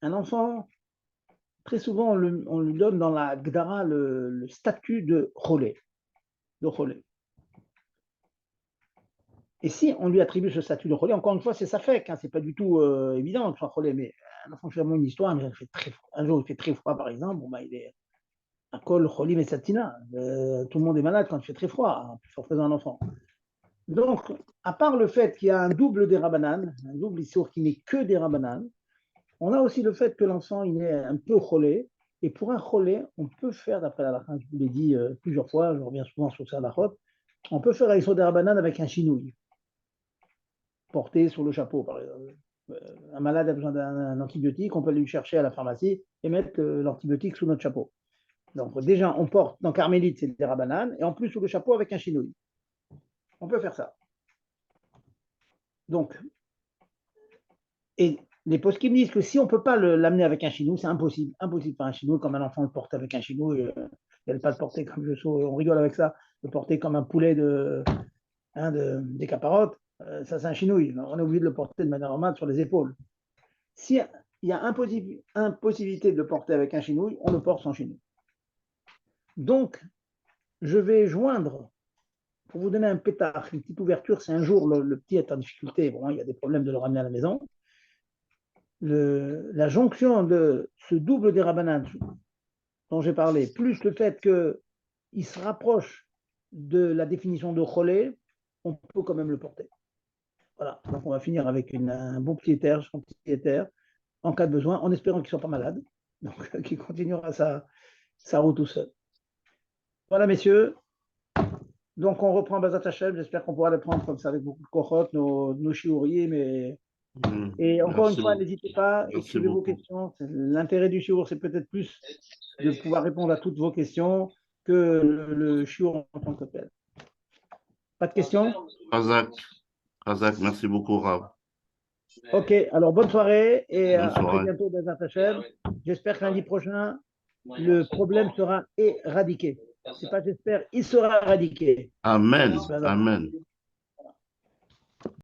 A: un enfant, très souvent, on lui donne dans la Gdara le statut de Cholé. Et si on lui attribue ce statut de Cholé, encore une fois, c'est sa fête, hein, c'est pas du tout évident de faire Cholé, mais un enfant fait vraiment une histoire, mais un jour il fait très froid, par exemple, bon, bah, il est à col Cholim et Satina. Tout le monde est malade quand il fait très froid, hein, plus fort faisant un enfant. Donc, à part le fait qu'il y a un double des Rabanan, un double issour qui n'est que des Rabanan, on a aussi le fait que l'enfant il est un peu cholé, et pour un cholé, on peut faire, d'après la lacha, je vous l'ai dit plusieurs fois, je reviens souvent sur ça, on peut faire un issour des Rabanan avec un chinouille, porté sur le chapeau, par exemple. Un malade a besoin d'un antibiotique, on peut lui chercher à la pharmacie et mettre l'antibiotique sous notre chapeau. Donc déjà, on porte, dans Carmélite, c'est des Rabanan, et en plus sous le chapeau avec un chinouille. On peut faire ça. Donc, et les postes qui me disent que si on ne peut pas l'amener avec un chinou, c'est impossible. Impossible de faire un chinou comme un enfant le porte avec un chinou. Il ne pas le porter comme on rigole avec ça, le porter comme un poulet des caparottes. Ça, c'est un chinouille. On est obligé de le porter de manière normale sur les épaules. S'il y a impossibilité de le porter avec un chinouille, on le porte sans chinouille. Donc, je vais joindre, pour vous donner un pétard, une petite ouverture, c'est un jour le petit est en difficulté, bon, il y a des problèmes de le ramener à la maison. La jonction de ce double des Rabanan dont j'ai parlé, plus le fait qu'il se rapproche de la définition de Cholé, on peut quand même le porter. Voilà, donc on va finir avec un bon pied terre, en cas de besoin, en espérant qu'il ne soit pas malade, donc qu'il continuera sa route tout seul. Voilà, messieurs. Donc on reprend Bazat Hashem, j'espère qu'on pourra le prendre comme ça avec beaucoup de kochot, nos shiurim, et encore une fois, n'hésitez pas, écrivez vos questions. L'intérêt du shiur, c'est peut-être plus de pouvoir répondre à toutes vos questions que le shiur en tant que tel. Pas de questions?
B: Razak, merci beaucoup, Rav.
A: Ok, alors bonne soirée et à très bientôt, Bazat Hashem. J'espère que lundi prochain, le problème sera éradiqué. C'est pas j'espère, il sera éradiqué.
B: Amen. Amen.